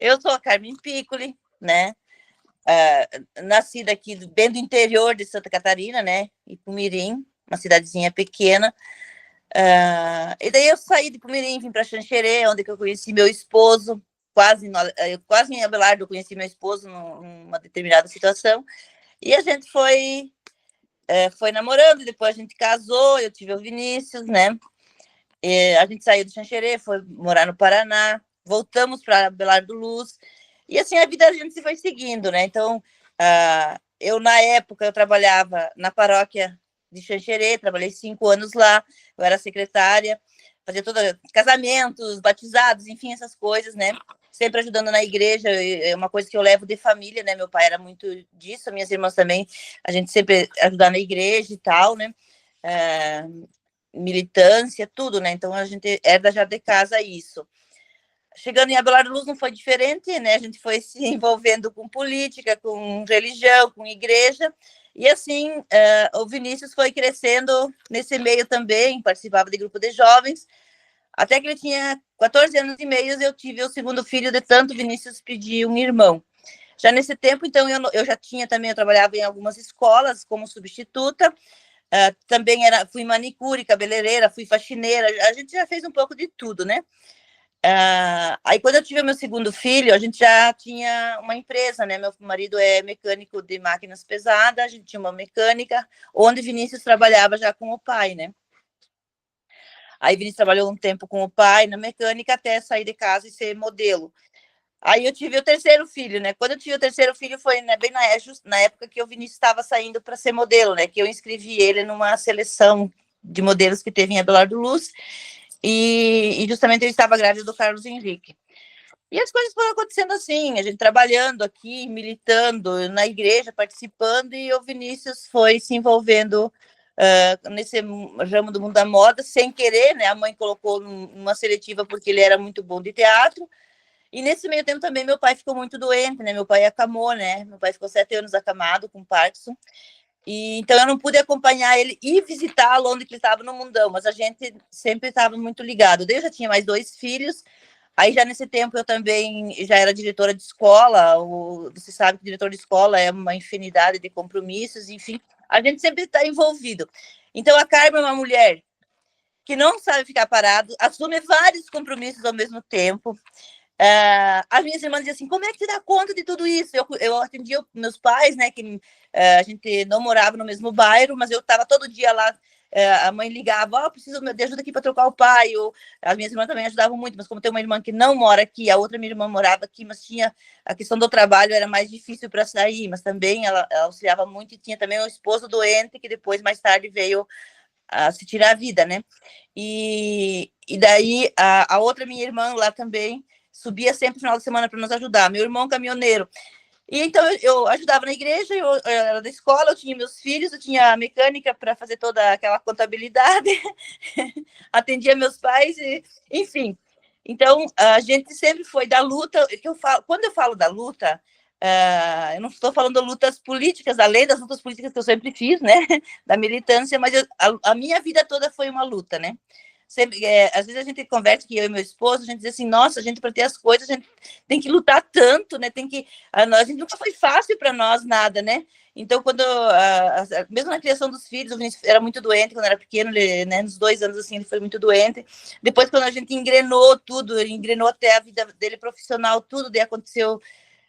eu sou a Carmen Piccoli, né? Nascida aqui bem do interior de Santa Catarina, né? Ipumirim, uma cidadezinha pequena. E daí eu saí de Ipumirim, vim para Xanxerê, onde eu conheci meu esposo. Quase em Abelardo eu conheci meu esposo numa determinada situação. E a gente foi namorando, depois a gente casou, eu tive o Vinícius, né? A gente saiu de Xanxerê, foi morar no Paraná, voltamos para Abelardo Luz, e assim a vida a gente se foi seguindo, né? Então, eu na época eu trabalhava na paróquia de Xanxerê, trabalhei 5 anos lá, eu era secretária, fazia casamentos, batizados, enfim, essas coisas, né? Sempre ajudando na igreja, é uma coisa que eu levo de família, né? Meu pai era muito disso, minhas irmãs também, a gente sempre ajudar na igreja e tal, né? Militância, tudo, né? Então a gente herda já de casa isso. Chegando em Abelardo Luz não foi diferente, né? A gente foi se envolvendo com política, com religião, com igreja, e assim o Vinícius foi crescendo nesse meio também, participava de grupo de jovens, até que ele tinha 14 anos e meio, eu tive o segundo filho, de tanto Vinícius pedir um irmão. Já nesse tempo, então, eu já tinha também, eu trabalhava em algumas escolas como substituta, também fui manicure, cabeleireira, fui faxineira, a gente já fez um pouco de tudo, né? Aí, quando eu tive meu segundo filho, a gente já tinha uma empresa, né? Meu marido é mecânico de máquinas pesadas, a gente tinha uma mecânica, onde Vinícius trabalhava já com o pai, né? Aí Vinícius trabalhou um tempo com o pai na mecânica até sair de casa e ser modelo. Aí eu tive o terceiro filho, né? Quando eu tive o terceiro filho foi, né, bem na época que o Vinícius estava saindo para ser modelo, né? Que eu inscrevi ele numa seleção de modelos que teve em Abelardo Luz e justamente eu estava grávida do Carlos Henrique. E as coisas foram acontecendo assim, a gente trabalhando aqui, militando na igreja, participando, e o Vinícius foi se envolvendo nesse ramo do mundo da moda, sem querer, né? A mãe colocou numa seletiva porque ele era muito bom de teatro. E nesse meio tempo também meu pai ficou muito doente, né? Meu pai acamou, né? Meu pai ficou 7 anos acamado com Parkinson. E então eu não pude acompanhar ele e visitá-lo onde ele estava no mundão, mas a gente sempre estava muito ligado. Daí eu já tinha mais 2 filhos. Aí já nesse tempo eu também já era diretora de escola. Você sabe que diretor de escola é uma infinidade de compromissos, enfim. A gente sempre está envolvido. Então a Carmen é uma mulher que não sabe ficar parado, assume vários compromissos ao mesmo tempo. As minhas irmãs diziam assim, como é que você dá conta de tudo isso? Eu atendia meus pais, né, que a gente não morava no mesmo bairro, mas eu estava todo dia lá, a mãe ligava, preciso de ajuda aqui para trocar o pai, as minhas irmãs também ajudavam muito, mas como tem uma irmã que não mora aqui, a outra minha irmã morava aqui, mas tinha a questão do trabalho, era mais difícil para sair, mas também ela auxiliava muito, e tinha também um esposo doente, que depois, mais tarde, veio a se tirar a vida, né? E daí, a outra minha irmã lá também, subia sempre no final de semana para nos ajudar. Meu irmão caminhoneiro. E então eu ajudava na igreja, eu era da escola, eu tinha meus filhos, eu tinha a mecânica para fazer toda aquela contabilidade, atendia meus pais, enfim. Então a gente sempre foi da luta. Quando eu falo da luta, eu não estou falando de lutas políticas, além das lutas políticas que eu sempre fiz, né, da militância, mas a minha vida toda foi uma luta, né? Sempre, às vezes a gente conversa, que eu e meu esposo, a gente diz assim, nossa, a gente, para ter as coisas, a gente tem que lutar tanto, né? A gente nunca foi fácil para nós nada, né? Então, mesmo na criação dos filhos, o Vinícius era muito doente quando era pequeno, ele, né, nos 2 anos assim, ele foi muito doente. Depois, quando a gente engrenou tudo, ele engrenou até a vida dele profissional, tudo, daí aconteceu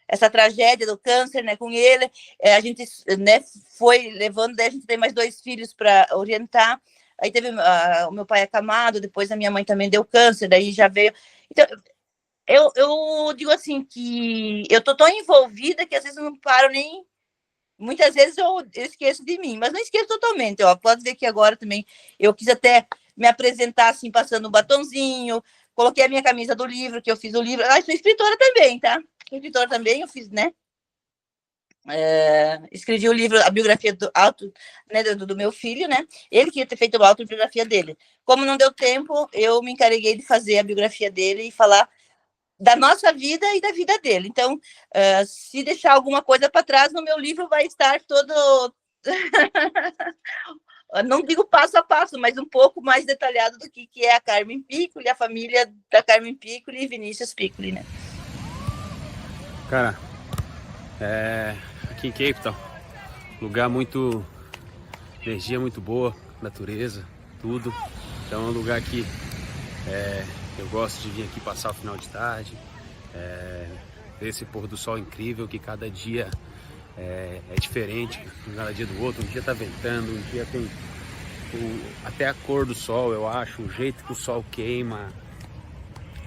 essa tragédia do câncer, né, com ele, a gente, né, foi levando, daí a gente tem mais 2 filhos para orientar. Aí teve o meu pai acamado, depois a minha mãe também deu câncer, daí já veio. Então, eu digo assim, que eu tô tão envolvida que às vezes eu não paro nem. Muitas vezes eu esqueço de mim, mas não esqueço totalmente. Pode ver que agora também eu quis até me apresentar assim, passando um batonzinho, coloquei a minha camisa do livro, que eu fiz o livro. Sou escritora também, tá? Sou escritora também, eu fiz, né? Escrevi o livro, a biografia né, do meu filho, né? Ele queria ter feito a autobiografia dele. Como não deu tempo, eu me encarreguei de fazer a biografia dele e falar da nossa vida e da vida dele. Então, se deixar alguma coisa para trás, no meu livro vai estar todo... não digo passo a passo, mas um pouco mais detalhado do que é a Carmen Piccoli, a família da Carmen Piccoli e Vinícius Piccoli, né? Cara, aqui em Cape Town, lugar muito, energia muito boa, natureza, tudo. Então é um lugar que eu gosto de vir aqui passar o final de tarde, ver esse pôr do sol incrível, que cada dia é diferente, cada dia do outro. Um dia tá ventando, um dia tem até a cor do sol, eu acho, o jeito que o sol queima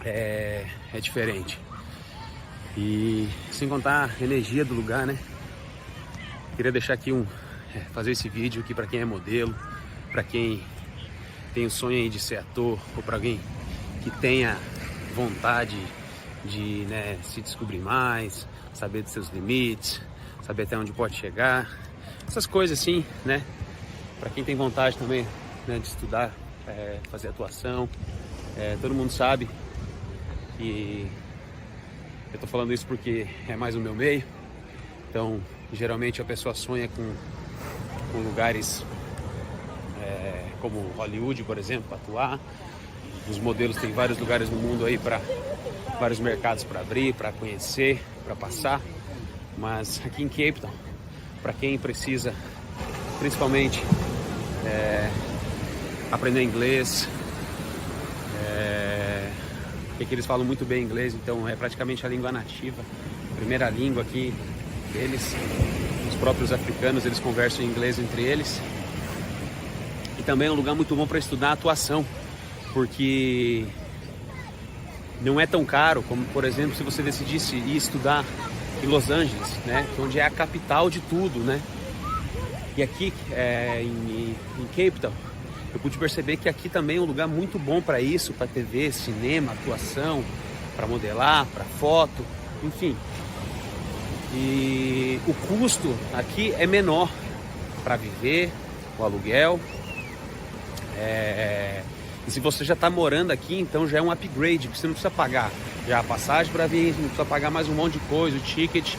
é diferente. E sem contar a energia do lugar, né? Queria deixar aqui fazer esse vídeo aqui para quem é modelo, para quem tem o sonho aí de ser ator, ou para alguém que tenha vontade de, né, se descobrir mais, saber dos seus limites, saber até onde pode chegar, essas coisas assim, né? Para quem tem vontade também, né, de estudar, fazer atuação, todo mundo sabe que eu tô falando isso porque é mais o meu meio. Então, geralmente a pessoa sonha com lugares como Hollywood, por exemplo, para atuar. Os modelos têm vários lugares no mundo aí, para vários mercados para abrir, para conhecer, para passar. Mas aqui em Cape Town, para quem precisa, principalmente, aprender inglês, que eles falam muito bem inglês, então é praticamente a língua nativa, a primeira língua aqui deles. Os próprios africanos, eles conversam em inglês entre eles. E também é um lugar muito bom para estudar atuação, porque não é tão caro como, por exemplo, se você decidisse ir estudar em Los Angeles, né, onde é a capital de tudo, né? E aqui em Cape Town, eu pude perceber que aqui também é um lugar muito bom para isso, para TV, cinema, atuação, para modelar, para foto, enfim. E o custo aqui é menor para viver, o aluguel. E se você já está morando aqui, então já é um upgrade, porque você não precisa pagar já a passagem para vir, não precisa pagar mais um monte de coisa, o ticket.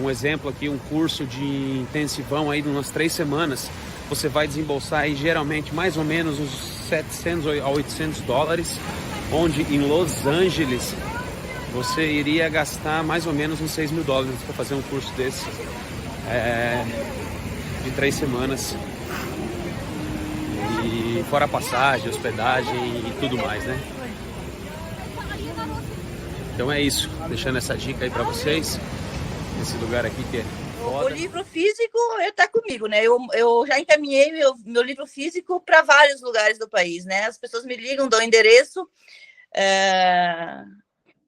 Um exemplo aqui, um curso de intensivão aí de umas 3 semanas, você vai desembolsar aí geralmente mais ou menos uns 700 a 800 dólares, onde em Los Angeles você iria gastar mais ou menos uns 6 mil dólares para fazer um curso desse de 3 semanas. E fora a passagem, hospedagem e tudo mais, né? Então é isso, deixando essa dica aí para vocês, esse lugar aqui que é foda. O livro físico está comigo, né? Eu já encaminhei meu livro físico para vários lugares do país, né? As pessoas me ligam, dão endereço.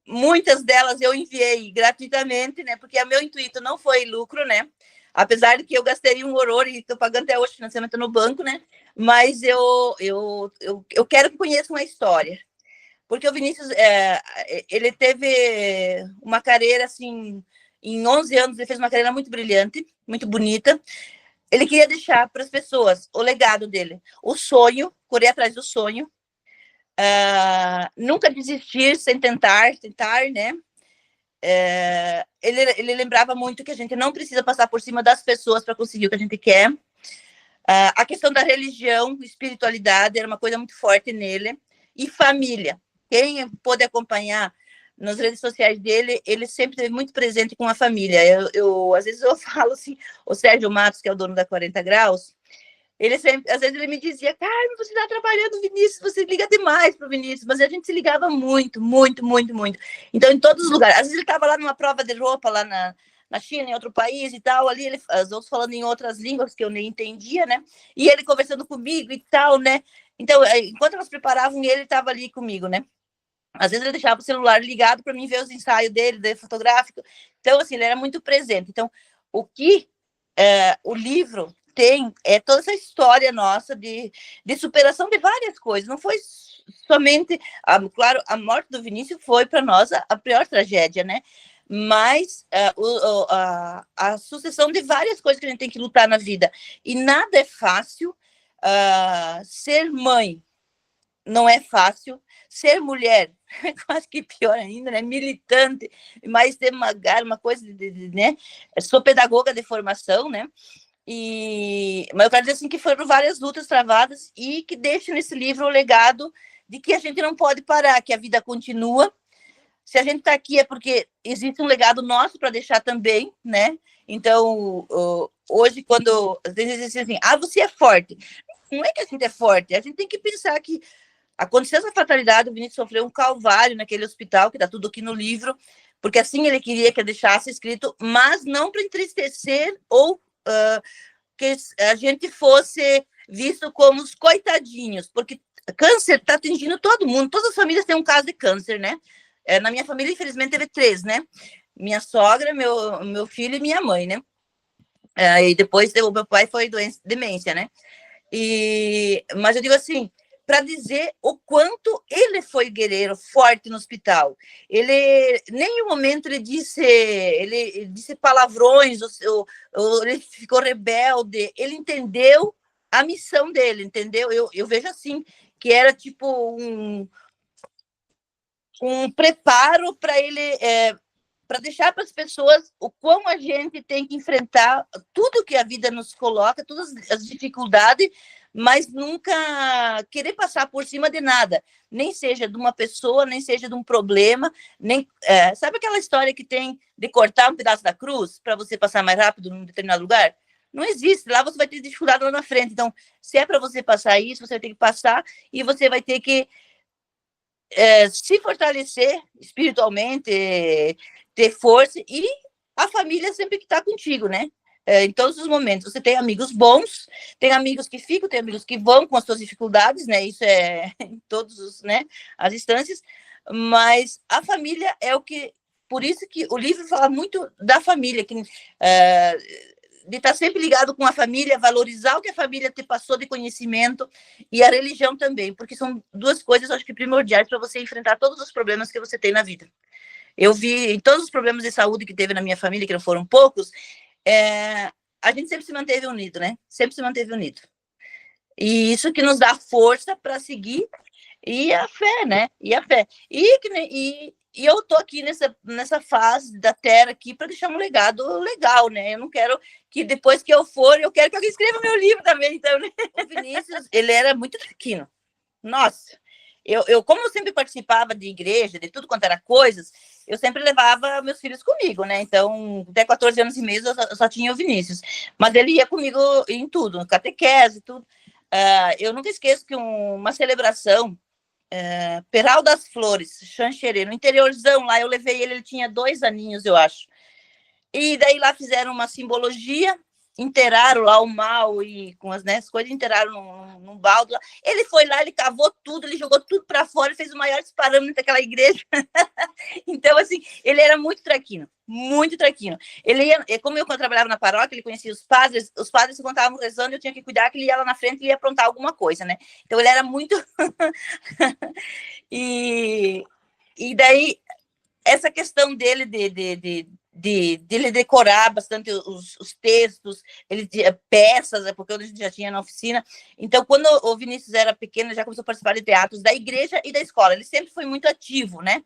Muitas delas eu enviei gratuitamente, né? Porque o meu intuito não foi lucro, né? Apesar de que eu gastei um horror e estou pagando até hoje financiamento no banco, né? Mas eu quero que conheçam a história. Porque o Vinícius, ele teve uma carreira, assim, em 11 anos, ele fez uma carreira muito brilhante, muito bonita. Ele queria deixar para as pessoas o legado dele, o sonho, correr atrás do sonho, nunca desistir sem tentar, né? Ele lembrava muito que a gente não precisa passar por cima das pessoas para conseguir o que a gente quer. A questão da religião, espiritualidade, era uma coisa muito forte nele. E família. Quem pôde acompanhar nas redes sociais dele, ele sempre esteve muito presente com a família. Às vezes eu falo assim, o Sérgio Matos, que é o dono da 40 Graus, ele sempre, às vezes ele me dizia, Carmen, você está trabalhando, Vinícius, você liga demais para o Vinícius, mas a gente se ligava muito, muito, muito, muito. Então, em todos os lugares. Às vezes ele estava lá numa prova de roupa, lá na China, em outro país e tal, ali, os outros falando em outras línguas que eu nem entendia, né? E ele conversando comigo e tal, né? Então, enquanto nós preparavam, ele estava ali comigo, né? Às vezes ele deixava o celular ligado para mim ver os ensaios dele fotográfico. Então, assim, ele era muito presente. Então, o que o livro tem toda essa história nossa de superação de várias coisas. Não foi somente, claro, a morte do Vinícius foi para nós a pior tragédia, né? Mas a sucessão de várias coisas que a gente tem que lutar na vida. E nada é fácil. Ser mãe não é fácil. Ser mulher, quase que pior ainda, né? Militante, mas ter uma coisa né? Sou pedagoga de formação, né? Mas eu quero dizer assim que foram várias lutas travadas e que deixo nesse livro o legado de que a gente não pode parar, que a vida continua. Se a gente está aqui é porque existe um legado nosso para deixar também, né? Então, hoje, quando às vezes dizem assim, você é forte. Não é que a gente é forte, a gente tem que pensar que aconteceu essa fatalidade, o Vinícius sofreu um calvário naquele hospital, que está tudo aqui no livro, porque assim ele queria que eu deixasse escrito, mas não para entristecer ou que a gente fosse visto como os coitadinhos, porque câncer está atingindo todo mundo, todas as famílias têm um caso de câncer, né? Na minha família, infelizmente, teve 3, né? Minha sogra, meu filho e minha mãe, né? E depois o meu pai foi demência, né? Mas eu digo assim, para dizer o quanto ele foi guerreiro, forte no hospital. Ele, em nenhum momento ele disse palavrões, ele ficou rebelde, ele entendeu a missão dele, entendeu? Eu vejo assim, que era tipo um preparo para ele, para deixar para as pessoas o quão a gente tem que enfrentar tudo que a vida nos coloca, todas as dificuldades, mas nunca querer passar por cima de nada, nem seja de uma pessoa, nem seja de um problema, nem sabe aquela história que tem de cortar um pedaço da cruz para você passar mais rápido num determinado lugar? Não existe, lá você vai ter dificuldade lá na frente. Então, se é para você passar isso, você vai ter que passar e você vai ter que se fortalecer espiritualmente, ter força, e a família sempre que está contigo, né? Em todos os momentos. Você tem amigos bons, tem amigos que ficam, tem amigos que vão com as suas dificuldades, né? Isso é em todos os, né, as instâncias, mas a família é o que... Por isso que o livro fala muito da família, que de estar sempre ligado com a família, valorizar o que a família te passou de conhecimento, e a religião também, porque são duas coisas, acho que primordiais para você enfrentar todos os problemas que você tem na vida. Eu vi em todos os problemas de saúde que teve na minha família, que não foram poucos, a gente sempre se manteve unido, né? Sempre se manteve unido. E isso que nos dá força para seguir, e a fé, né? E a fé. E eu tô aqui nessa fase da Terra aqui para deixar um legado legal, né? Eu não quero que depois que eu for, eu quero que alguém escreva meu livro também, então, né? O Vinícius, ele era muito traquino. Nossa, como eu sempre participava de igreja, de tudo quanto era coisas, eu sempre levava meus filhos comigo, né? Então, até 14 anos e meio eu só tinha o Vinícius. Mas ele ia comigo em tudo, no catequese, tudo. Eu nunca esqueço que uma celebração, Peral das Flores, Xanxerê, no interiorzão lá, eu levei ele tinha 2 aninhos, eu acho. E daí lá fizeram uma simbologia, enterraram lá o mal e com as coisas, enterraram num balde lá. Ele foi lá, ele cavou tudo, ele jogou tudo para fora, fez o maior disparâmetro daquela igreja. Então, assim, ele era muito traquino, muito traquino. Ele ia, como eu, quando eu trabalhava na paróquia, ele conhecia os padres se contavam rezando, eu tinha que cuidar que ele ia lá na frente e ia aprontar alguma coisa, né? Então, ele era muito... e daí, essa questão dele de ele decorar bastante os textos, ele tinha peças, porque eu já tinha na oficina. Então, quando o Vinícius era pequeno, já começou a participar de teatros da igreja e da escola. Ele sempre foi muito ativo, né?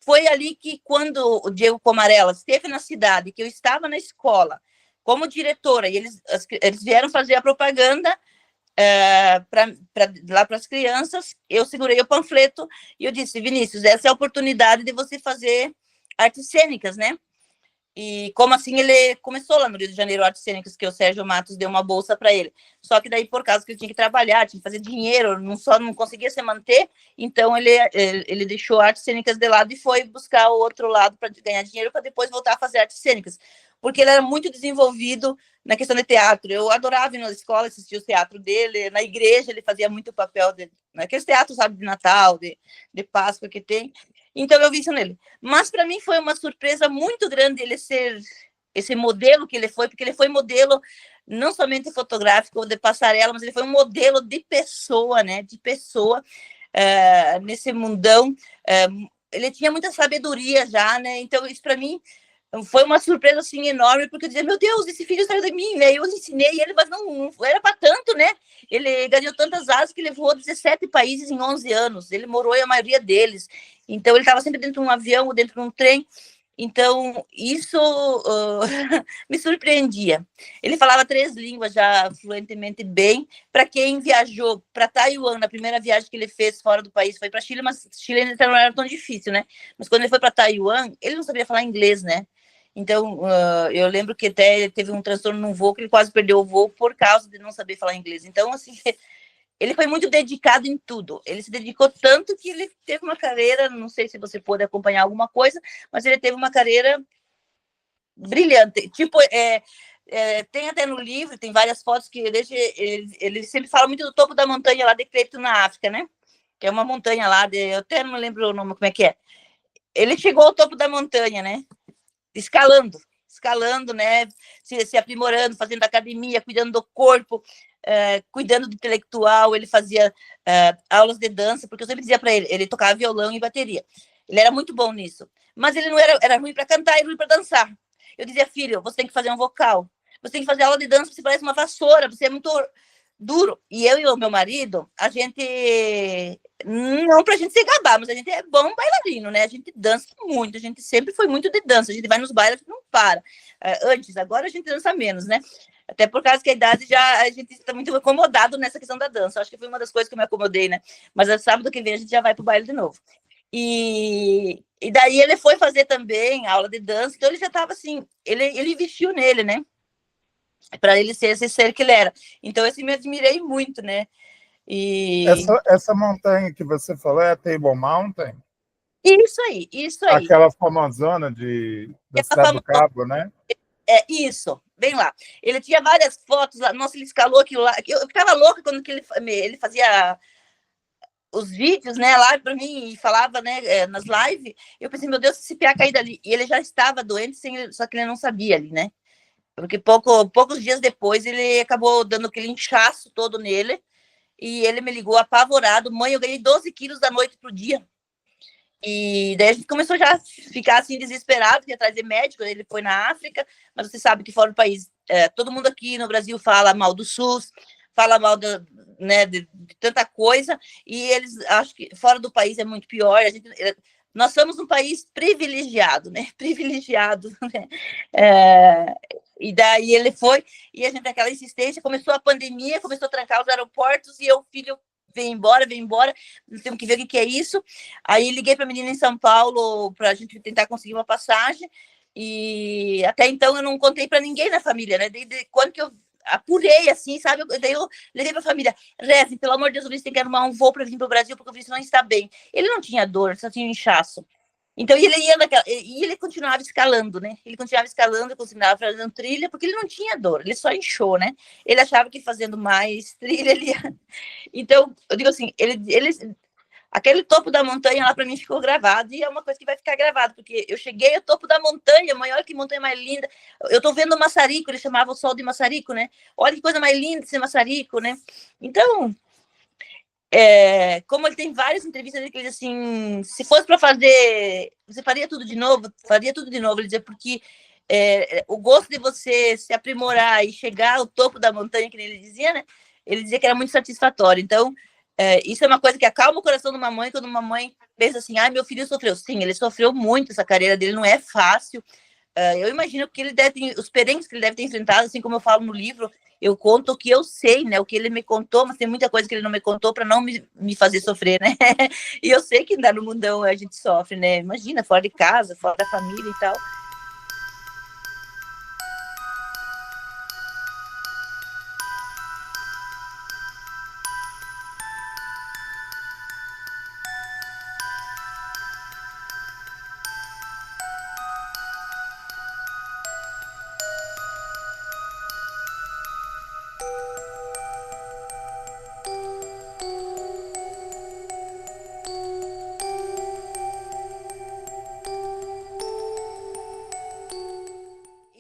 Foi ali que, quando o Diego Comarela esteve na cidade, que eu estava na escola como diretora, e eles vieram fazer a propaganda lá para as crianças, eu segurei o panfleto e eu disse: Vinícius, essa é a oportunidade de você fazer artes cênicas, né? E como assim ele começou lá no Rio de Janeiro, artes cênicas, que o Sérgio Matos deu uma bolsa para ele. Só que daí, por causa que ele tinha que trabalhar, tinha que fazer dinheiro, não conseguia se manter, então ele deixou artes cênicas de lado e foi buscar o outro lado para ganhar dinheiro, para depois voltar a fazer artes cênicas. Porque ele era muito desenvolvido na questão de teatro. Eu adorava ir na escola, assistir o teatro dele. Na igreja ele fazia muito papel naqueles teatros, sabe, de Natal, de Páscoa que tem. Então, eu vi isso nele. Mas, para mim, foi uma surpresa muito grande ele ser esse modelo que ele foi, porque ele foi modelo não somente fotográfico de passarela, mas ele foi um modelo de pessoa, né? De pessoa nesse mundão. Ele tinha muita sabedoria já, né? Então, isso, para mim, foi uma surpresa, assim, enorme, porque eu dizia: meu Deus, esse filho saiu de mim, né? Eu ensinei ele, mas não era para tanto, né? Ele ganhou tantas asas que ele voou 17 países em 11 anos. Ele morou em a maioria deles. Então, ele estava sempre dentro de um avião ou dentro de um trem. Então, isso me surpreendia. Ele falava 3 línguas já fluentemente bem. Para quem viajou para Taiwan, na primeira viagem que ele fez fora do país, foi para Chile, mas Chile ainda não era tão difícil, né? Mas quando ele foi para Taiwan, ele não sabia falar inglês, né? Então, eu lembro que até teve um transtorno num voo, que ele quase perdeu o voo por causa de não saber falar inglês. Então, assim, ele foi muito dedicado em tudo. Ele se dedicou tanto que ele teve uma carreira, não sei se você pôde acompanhar alguma coisa, mas ele teve uma carreira brilhante. Tipo, tem até no livro, tem várias fotos que ele sempre fala muito do topo da montanha lá de Crepto, na África, né? Que é uma montanha lá, eu até não lembro o nome, como é que é. Ele chegou ao topo da montanha, né? Escalando, né? Se aprimorando, fazendo academia, cuidando do corpo, cuidando do intelectual. Ele fazia aulas de dança, porque eu sempre dizia para ele tocava violão e bateria. Ele era muito bom nisso. Mas ele não era ruim para cantar e ruim para dançar. Eu dizia, filho, você tem que fazer um vocal. Você tem que fazer aula de dança, você parece uma vassoura, você é muito duro. E eu e o meu marido, a gente, não pra gente se gabar, mas a gente é bom bailarino, né? A gente dança muito, a gente sempre foi muito de dança, a gente vai nos bailes e não para. Antes, agora a gente dança menos, né? Até por causa que a idade já, a gente está muito acomodado nessa questão da dança. Acho que foi uma das coisas que eu me acomodei, né? Mas sábado que vem a gente já vai pro baile de novo. E daí ele foi fazer também aula de dança, então ele já estava assim, ele investiu nele, né? Para ele ser esse ser que ele era. Então, assim, me admirei muito, né? Essa montanha que você falou é a Table Mountain? Isso aí, isso aí. Aquela famosona da Cidade do Cabo, né? Isso, bem lá. Ele tinha várias fotos lá. Nossa, ele escalou aquilo lá. Eu ficava louca quando que ele fazia os vídeos, né, lá para mim e falava, né, nas lives. Eu pensei, meu Deus, se esse piá cair dali. E ele já estava doente, só que ele não sabia ali, né? Porque poucos dias depois ele acabou dando aquele inchaço todo nele. E ele me ligou apavorado. Mãe, eu ganhei 12 quilos da noite pro dia. E daí a gente começou já a ficar assim desesperado, que ia trazer médico. Ele foi na África, mas você sabe que fora do país, todo mundo aqui no Brasil fala mal do SUS, fala mal né, de tanta coisa, e eles acham que fora do país é muito pior. Nós somos um país privilegiado, né? Privilegiado, né? E daí ele foi, e a gente, aquela insistência, começou a pandemia, começou a trancar os aeroportos, e eu, filho, vem embora, temos que ver o que é isso. Aí liguei para a menina em São Paulo para a gente tentar conseguir uma passagem, e até então eu não contei para ninguém na família, né? Desde quando que eu apurei, assim, sabe? Daí eu levei para a família, Reze, pelo amor de Deus, o Vinícius tem que arrumar um voo para vir para o Brasil, porque o Vinícius não está bem. Ele não tinha dor, só tinha um inchaço. Então, ele continuava escalando, né? Ele continuava fazendo trilha, porque ele não tinha dor, ele só inchou, né? Ele achava que fazendo mais trilha, ele ia... Então, eu digo assim, aquele topo da montanha lá para mim ficou gravado, e é uma coisa que vai ficar gravado, porque eu cheguei ao topo da montanha, maior que montanha mais linda. Eu tô vendo o Massarico, ele chamava o sol de Massarico, né? Olha que coisa mais linda esse Massarico, né? Então, como ele tem várias entrevistas que ele diz assim, se fosse para fazer, você faria tudo de novo? Faria tudo de novo, ele dizia, porque o gosto de você se aprimorar e chegar ao topo da montanha, que ele dizia, né? Ele dizia que era muito satisfatório. Então, isso é uma coisa que acalma o coração de uma mãe, quando uma mãe pensa assim, meu filho sofreu. Sim, ele sofreu muito, essa carreira dele não é fácil. Eu imagino que ele deve ter, os perrengues que ele deve ter enfrentado, assim como eu falo no livro, eu conto o que eu sei, né? O que ele me contou, mas tem muita coisa que ele não me contou para não me fazer sofrer, né? E eu sei que ainda no mundão a gente sofre, né? Imagina, fora de casa, fora da família e tal.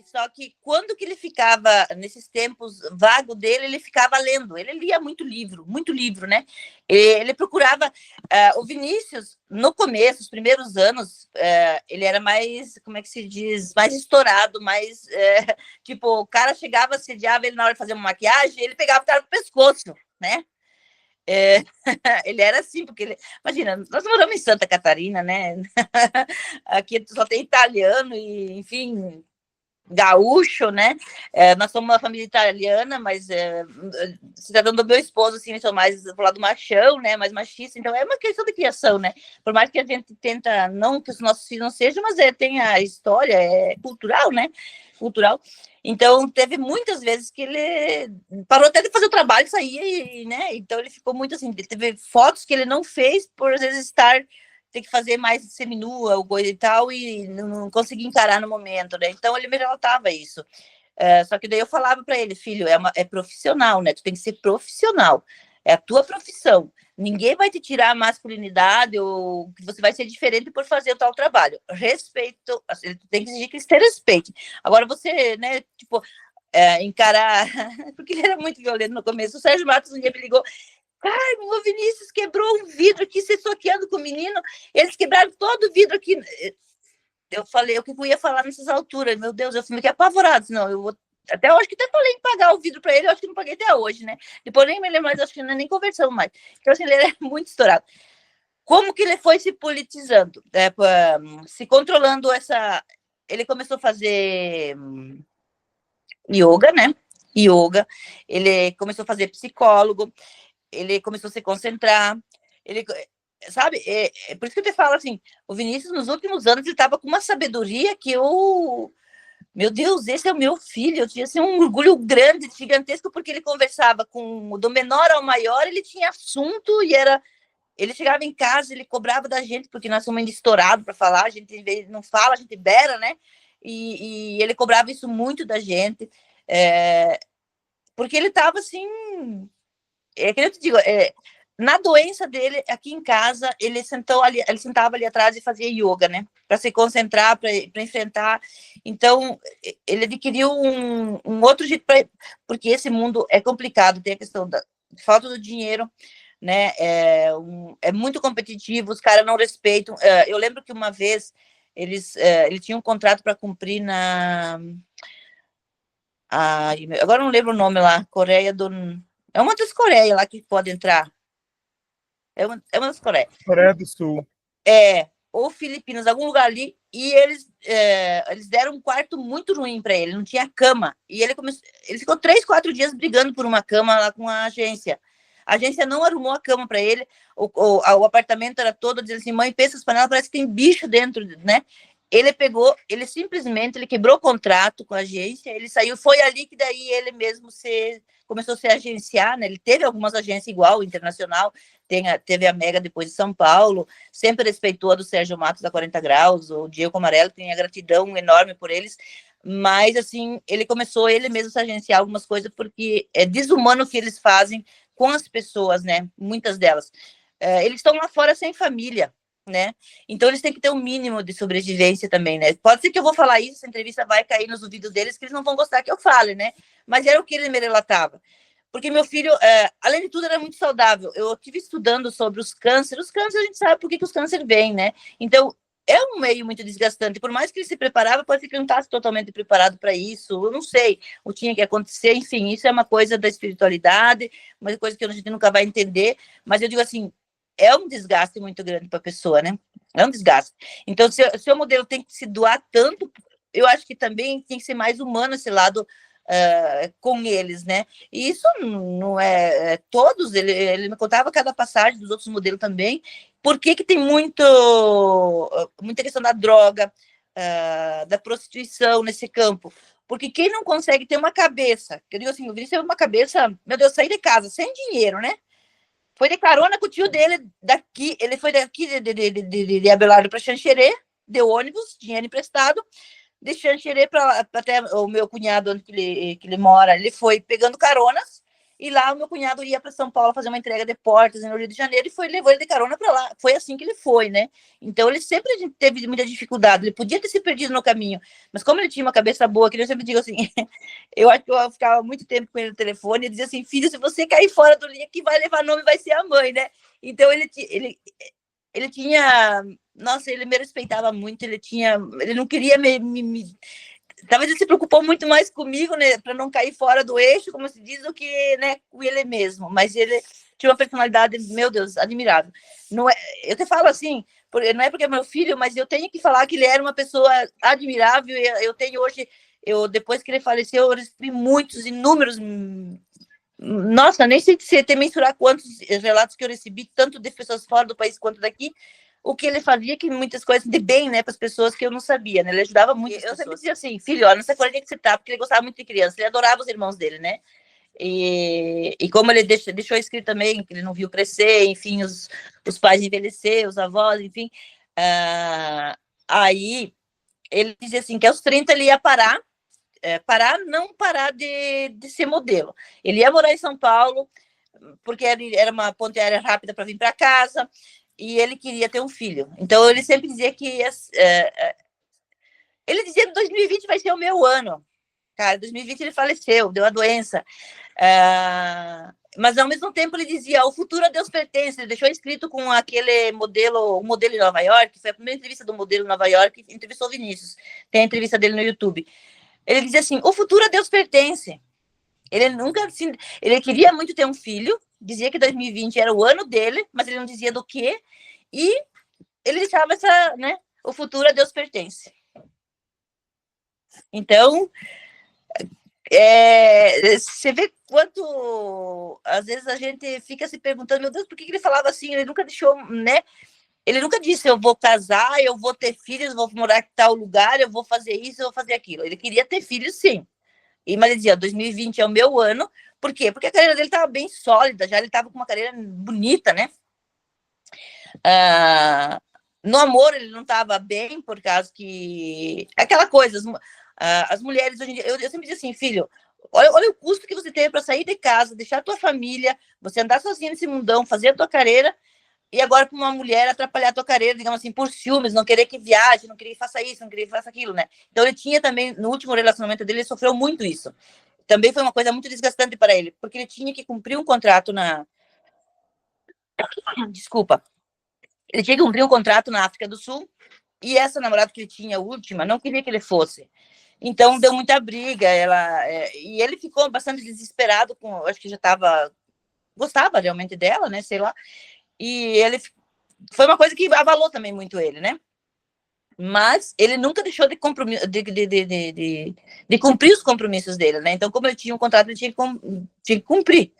Só que quando que ele ficava, nesses tempos vago dele, ele ficava lendo. Ele lia muito livro, né? Ele procurava... o Vinícius, no começo, os primeiros anos, ele era mais, como é que se diz? Mais estourado, mais... tipo, o cara chegava, assediava ele na hora de fazer uma maquiagem, ele pegava o cara no pescoço, né? Ele era assim, porque imagina, nós moramos em Santa Catarina, né? Aqui só tem italiano e, enfim, gaúcho, né? Nós somos uma família italiana, mas cidadão do meu esposo, assim, sou mais do lado machão, né? Mais machista, então é uma questão de criação, né? Por mais que a gente tenta, não que os nossos filhos não sejam, mas tem a história, é cultural, né? Cultural. Então, teve muitas vezes que ele parou até de fazer o trabalho, saía, né? Então, ele ficou muito assim, teve fotos que ele não fez por, às vezes, ter que fazer mais seminua, ou coisa e tal, e não conseguia encarar no momento, né? Então, ele me relatava isso. Só que daí eu falava para ele, filho, é profissional, né? Tu tem que ser profissional. É a tua profissão. Ninguém vai te tirar a masculinidade ou que você vai ser diferente por fazer o tal trabalho. Respeito, assim, tem que exigir que eles te respeitem. Agora você, né, tipo, encarar... Porque ele era muito violento no começo. O Sérgio Matos um dia me ligou, cara, o Vinícius quebrou um vidro aqui, vocês soqueando com o menino, eles quebraram todo o vidro aqui. Eu falei, o que eu ia falar nessas alturas? Meu Deus, eu fiquei apavorado. Não, eu vou... Até hoje que até falei em pagar o vidro para ele, eu acho que não paguei até hoje, né? Depois nem me lembro mais, acho que nem conversamos mais. Então, assim, ele era muito estourado. Como que ele foi se politizando, se controlando essa... Ele começou a fazer yoga, né? Yoga. Ele começou a fazer psicólogo. Ele começou a se concentrar. Ele... Sabe, por isso que eu te falo assim, o Vinícius nos últimos anos ele estava com uma sabedoria que eu, meu Deus, esse é o meu filho, eu tinha assim, um orgulho grande, gigantesco, porque ele conversava do menor ao maior, ele tinha assunto e ele chegava em casa, ele cobrava da gente, porque nós somos ainda estourados para falar, a gente não fala, a gente bera, né, e ele cobrava isso muito da gente, porque ele estava assim, que eu te digo, na doença dele, aqui em casa, ele sentava ali atrás e fazia yoga, né? Para se concentrar, para enfrentar. Então, ele adquiriu um outro jeito, porque esse mundo é complicado, tem a questão da falta do dinheiro, né? É muito competitivo, os caras não respeitam. Eu lembro que uma vez ele tinha um contrato para cumprir agora não lembro o nome lá, Coreia do... É uma das Coreias lá que pode entrar. É uma das Coreias. Coreia do Sul. Ou Filipinas, algum lugar ali, e eles deram um quarto muito ruim para ele, não tinha cama. E ele ficou 3, 4 dias brigando por uma cama lá com a agência. A agência não arrumou a cama para ele, o apartamento era todo, dizendo assim, mãe, pensa as panelas, parece que tem bicho dentro, né? Ele simplesmente quebrou o contrato com a agência, ele saiu, foi ali que daí ele mesmo começou a se agenciar, né? Ele teve algumas agências igual, internacional, teve a Mega depois de São Paulo, sempre respeitou a do Sérgio Matos da 40 Graus, o Diego Amarelo, tem a gratidão enorme por eles, mas assim, ele começou ele mesmo a se agenciar algumas coisas, porque é desumano o que eles fazem com as pessoas, né? Muitas delas. Eles estão lá fora sem família, né? Então eles têm que ter um mínimo de sobrevivência também, né? Pode ser que eu vou falar isso, essa entrevista vai cair nos ouvidos deles, que eles não vão gostar que eu fale, né? Mas era o que ele me relatava. Porque meu filho, além de tudo, era muito saudável. Eu estive estudando sobre os cânceres. Os cânceres, a gente sabe por que os cânceres vêm, né? Então, é um meio muito desgastante. Por mais que ele se preparava, pode ser que ele não estava totalmente preparado para isso. Eu não sei o que tinha que acontecer. Enfim, isso é uma coisa da espiritualidade, uma coisa que a gente nunca vai entender. Mas eu digo assim, é um desgaste muito grande para a pessoa, né? É um desgaste. Então, se o modelo tem que se doar tanto, eu acho que também tem que ser mais humano esse lado com eles, né? E isso não é todos, ele me contava cada passagem dos outros modelos também. Por que tem muita questão da droga, da prostituição nesse campo? Porque quem não consegue ter uma cabeça, eu digo assim, o Vinícius teve uma cabeça, meu Deus, sair de casa sem dinheiro, né? Foi de carona com o tio dele daqui, ele foi daqui de Abelardo para Xanxerê, deu ônibus, dinheiro emprestado, de Xanxerê para até o meu cunhado, onde que ele mora, ele foi pegando caronas, e lá o meu cunhado ia para São Paulo fazer uma entrega de portas no Rio de Janeiro, e levou ele de carona para lá. Foi assim que ele foi, né? Então ele sempre teve muita dificuldade, ele podia ter se perdido no caminho, mas como ele tinha uma cabeça boa, que eu sempre digo assim, eu acho que eu ficava muito tempo com ele no telefone, e dizia assim, filho, se você cair fora do linha, quem vai levar nome vai ser a mãe, né? Então ele tinha... Nossa, ele me respeitava muito, ele não queria talvez ele se preocupou muito mais comigo, né, para não cair fora do eixo, como se diz, do que, né, com ele mesmo. Mas ele tinha uma personalidade, meu Deus, admirável. Não é, eu te falo assim, não é porque é meu filho, mas eu tenho que falar que ele era uma pessoa admirável. Eu tenho hoje, depois que ele faleceu, eu recebi inúmeros. Nossa, nem sei se ter mensurar quantos relatos que eu recebi, tanto de pessoas fora do país quanto daqui, o que ele fazia, que muitas coisas de bem, né, para as pessoas que eu não sabia, né? Ele ajudava muito. Eu sempre dizia assim, filho, ó, nessa coisa que você tá, porque ele gostava muito de criança, ele adorava os irmãos dele, né? E como ele deixou escrito também, que ele não viu crescer, enfim, os pais envelhecer, os avós, enfim. Aí ele dizia assim que aos 30 ele ia parar, não parar de ser modelo. Ele ia morar em São Paulo, porque era uma ponte aérea rápida para vir para casa, e ele queria ter um filho. Então ele sempre dizia que ele dizia que 2020 vai ser o meu ano. Cara, 2020 ele faleceu, deu a doença. Mas ao mesmo tempo ele dizia: o futuro a Deus pertence. Ele deixou escrito com aquele modelo, o modelo em Nova York. Foi a primeira entrevista do modelo em Nova York, entrevistou o Vinícius. Tem a entrevista dele no YouTube. Ele dizia assim: o futuro a Deus pertence. Ele nunca, assim, ele queria muito ter um filho, dizia que 2020 era o ano dele, mas ele não dizia do que, e ele deixava né, o futuro a Deus pertence. Então, você vê quanto, às vezes a gente fica se perguntando, meu Deus, por que ele falava assim? Ele nunca deixou, né? Ele nunca disse, eu vou casar, eu vou ter filhos, vou morar em tal lugar, eu vou fazer isso, eu vou fazer aquilo. Ele queria ter filhos, sim. Mas ele dizia, 2020 é o meu ano. Por quê? Porque a carreira dele estava bem sólida, já ele estava com uma carreira bonita, né? No amor ele não estava bem, por causa que... Aquela coisa, as mulheres hoje em dia... Eu sempre digo assim, filho, olha o custo que você teve para sair de casa, deixar a tua família, você andar sozinha nesse mundão, fazer a tua carreira, e agora para uma mulher atrapalhar a tua carreira, digamos assim, por ciúmes, não querer que viaje, não querer que faça isso, não querer que faça aquilo, né? Então ele tinha também, no último relacionamento dele, ele sofreu muito isso. Também foi uma coisa muito desgastante para ele, porque ele tinha que cumprir um contrato Desculpa. Ele tinha que cumprir um contrato na África do Sul, e essa namorada que ele tinha, a última, não queria que ele fosse. Então deu muita briga, e ele ficou bastante desesperado, acho que já gostava realmente dela, né, sei lá, e ele foi uma coisa que abalou também muito ele, né? Mas ele nunca deixou de cumprir os compromissos dele, né? Então, como ele tinha um contrato, ele tinha que cumprir.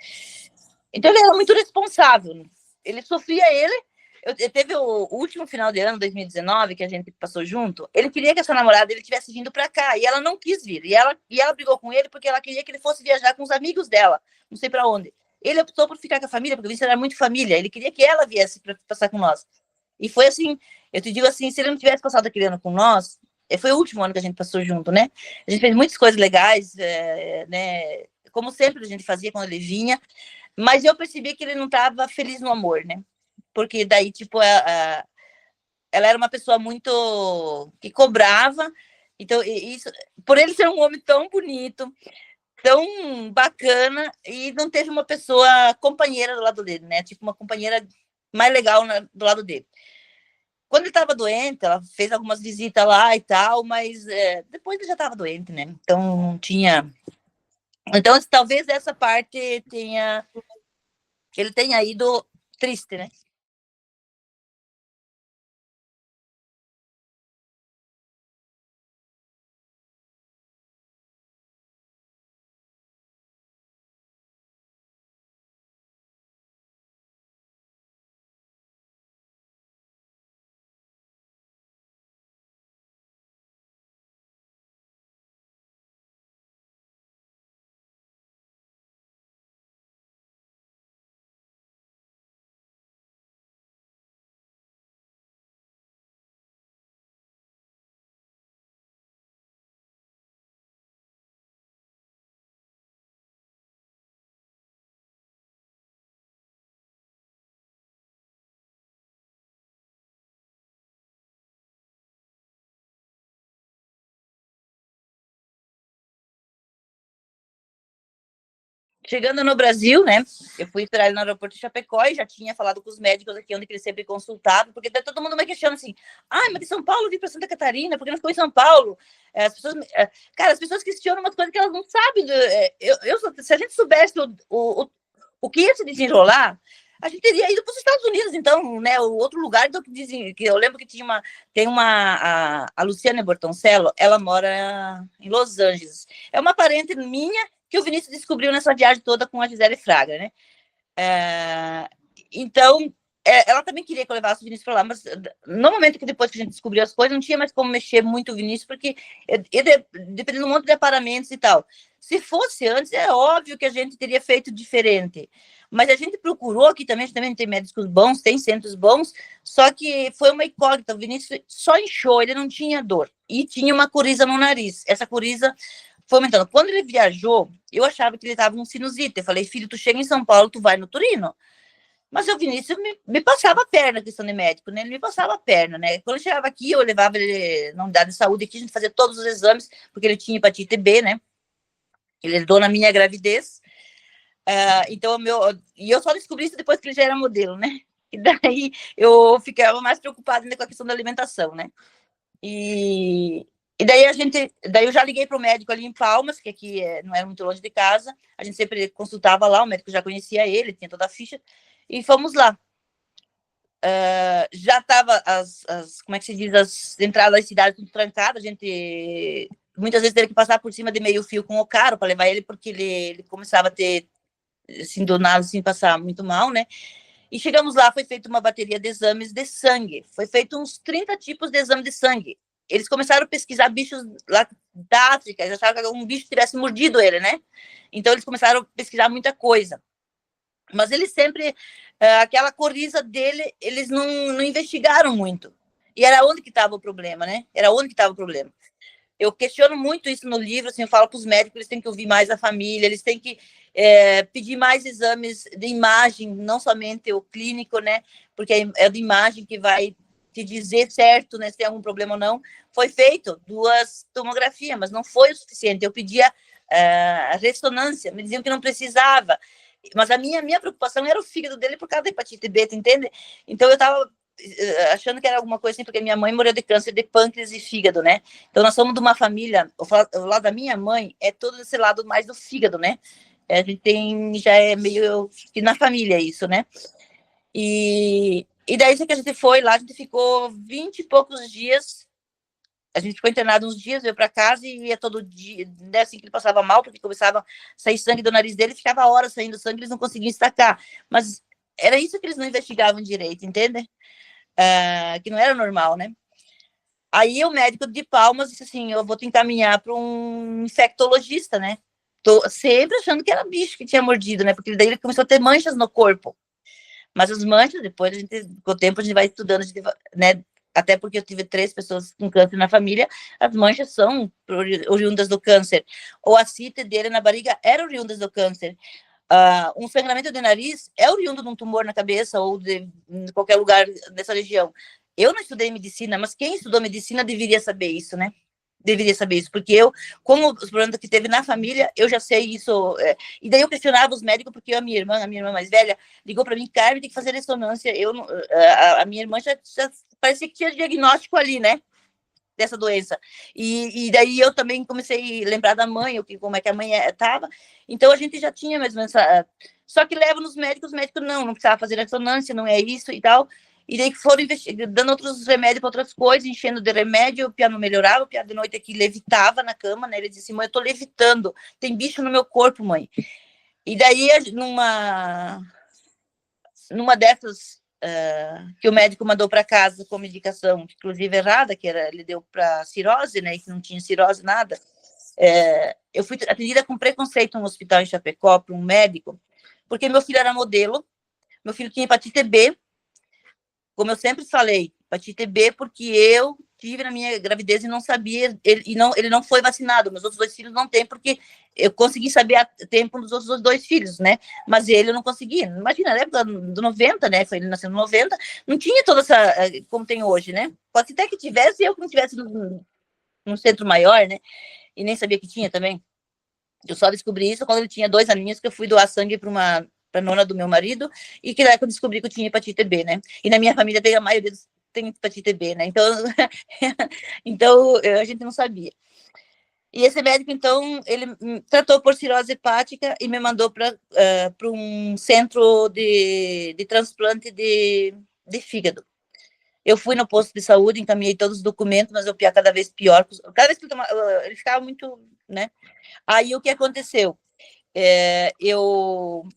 Então, ele era muito responsável. Ele sofria teve o último final de ano, 2019, que a gente passou junto. Ele queria que essa namorada dele tivesse vindo para cá, e ela não quis vir. E ela brigou com ele porque ela queria que ele fosse viajar com os amigos dela, não sei para onde. Ele optou por ficar com a família, porque o Vinícius era muito família. Ele queria que ela viesse para passar com nós. E foi assim, eu te digo assim, se ele não tivesse passado aquele ano com nós, foi o último ano que a gente passou junto, né? A gente fez muitas coisas legais, né? Como sempre a gente fazia quando ele vinha, mas eu percebi que ele não estava feliz no amor, né? Porque daí, tipo, ela era uma pessoa muito que cobrava, então isso, por ele ser um homem tão bonito, tão bacana, e não teve uma pessoa companheira do lado dele, né? Tipo, uma companheira mais legal do lado dele. Quando ele estava doente, ela fez algumas visitas lá e tal, mas depois ele já estava doente, né? Então não tinha. Então talvez essa parte ele tenha ido triste, né? Chegando no Brasil, né, eu fui esperar ele no aeroporto de Chapecó e já tinha falado com os médicos aqui, onde ele sempre consultava, porque todo mundo me questiona assim, mas de São Paulo vim para Santa Catarina, por que não ficou em São Paulo? As pessoas, cara, as pessoas questionam umas coisas que elas não sabem. Se a gente soubesse o que ia se desenrolar, a gente teria ido para os Estados Unidos, então, né, o outro lugar, então, que dizem, que eu lembro que tem a Luciana Bortoncello, ela mora em Los Angeles, é uma parente minha, que o Vinícius descobriu nessa viagem toda com a Gisele Fraga, né? Então, ela também queria que eu levasse o Vinícius para lá, mas no momento que depois que a gente descobriu as coisas, não tinha mais como mexer muito o Vinícius, porque dependendo de um monte de aparamentos e tal. Se fosse antes, é óbvio que a gente teria feito diferente. Mas a gente procurou aqui também, a gente também tem médicos bons, tem centros bons, só que foi uma incógnita. O Vinícius só inchou, ele não tinha dor. E tinha uma coriza no nariz. Essa coriza foi aumentando. Quando ele viajou, eu achava que ele estava com sinusite. Eu falei, filho, tu chega em São Paulo, tu vai no Turino. Mas o Vinícius me passava a perna, questão de médico, né? Ele me passava a perna, né? Quando eu chegava aqui, eu levava ele na unidade de saúde aqui, a gente fazia todos os exames, porque ele tinha hepatite B, né? Ele herdou na minha gravidez. Então, e eu só descobri isso depois que ele já era modelo, né? E daí eu ficava mais preocupada ainda com a questão da alimentação, né? E daí eu já liguei para o médico ali em Palmas, que aqui não era muito longe de casa, a gente sempre consultava lá, o médico já conhecia ele, tinha toda a ficha, e fomos lá. Já estava como é que se diz, as entradas das cidades tudo trancadas, a gente muitas vezes teve que passar por cima de meio fio com o carro para levar ele, porque ele começava a ter, assim, do nada, assim, passar muito mal, né? E chegamos lá, foi feita uma bateria de exames de sangue, foi feito uns 30 tipos de exame de sangue. Eles começaram a pesquisar bichos lá da África, eles achavam que algum bicho tivesse mordido ele, né? Então, eles começaram a pesquisar muita coisa. Mas eles sempre, aquela coriza dele, eles não investigaram muito. E era onde que estava o problema, né? Era onde que estava o problema. Eu questiono muito isso no livro, assim, eu falo para os médicos, eles têm que ouvir mais a família, eles têm que pedir mais exames de imagem, não somente o clínico, né? Porque é de imagem que vai te dizer certo, né, se tem algum problema ou não. Foi feito 2 tomografias, mas não foi o suficiente. Eu pedia ressonância, me diziam que não precisava. Mas a minha preocupação era o fígado dele por causa da hepatite B, entende? Então eu estava achando que era alguma coisa assim, porque minha mãe morreu de câncer de pâncreas e fígado, né? Então nós somos de uma família, o lado da minha mãe é todo esse lado mais do fígado, né? A gente tem, já é meio que na família isso, né? E daí que a gente foi lá, a gente ficou 20 e poucos dias, a gente ficou internado uns dias, veio para casa e ia todo dia, né, assim que ele passava mal, porque começava a sair sangue do nariz dele, ficava horas saindo sangue, eles não conseguiam estacar, mas era isso que eles não investigavam direito, entende? Que não era normal, né? Aí o médico de Palmas disse assim, eu vou te encaminhar para um infectologista, né? Tô sempre achando que era bicho que tinha mordido, né? Porque daí ele começou a ter manchas no corpo. Mas as manchas, depois, com o tempo, a gente vai estudando, né? Até porque eu tive 3 pessoas com câncer na família, as manchas são oriundas do câncer. Ou a cite dele na barriga era oriundas do câncer. Um sangramento de nariz é oriundo de um tumor na cabeça ou de qualquer lugar dessa região. Eu não estudei medicina, mas quem estudou medicina deveria saber isso, né? Deveria saber isso, porque eu, como os problemas que teve na família, eu já sei isso. E daí eu questionava os médicos, porque a minha irmã mais velha, ligou para mim, Carmen, tem que fazer ressonância. A minha irmã já parecia que tinha diagnóstico ali, né? Dessa doença. E daí eu também comecei a lembrar da mãe, como é que a mãe estava. Então a gente já tinha mesmo essa. Só que leva nos médicos, os médicos não precisava fazer ressonância, não é isso e tal. E daí foram dando outros remédios para outras coisas, enchendo de remédio, o Pia não melhorava, o Pia de noite aqui levitava na cama, né? Ele disse, mãe, eu tô levitando, tem bicho no meu corpo, mãe. E daí, numa dessas que o médico mandou para casa com medicação, inclusive errada, que ele deu para cirrose, né? Que não tinha cirrose, nada. Eu fui atendida com preconceito no hospital em Chapecó, por um médico, porque meu filho era modelo, meu filho tinha hepatite B, como eu sempre falei, hepatite B, porque eu tive na minha gravidez e não sabia, ele não foi vacinado, meus outros 2 filhos não têm, porque eu consegui saber a tempo dos outros 2 filhos, né? Mas ele não conseguia. Imagina, na época do 90, né? Ele nasceu no 90, não tinha toda essa, como tem hoje, né? Pode até que tivesse, eu que não tivesse no centro maior, né? E nem sabia que tinha também. Eu só descobri isso quando ele tinha 2 aninhos, que eu fui doar sangue para nona do meu marido, e que daí eu descobri que eu tinha hepatite B, né? E na minha família a maioria tem hepatite B, né? Então a gente não sabia. E esse médico, então, ele tratou por cirrose hepática e me mandou para um centro de transplante de fígado. Eu fui no posto de saúde, encaminhei todos os documentos, mas o pior cada vez pior. Cada vez que ele ficava muito, né? Aí o que aconteceu? Eu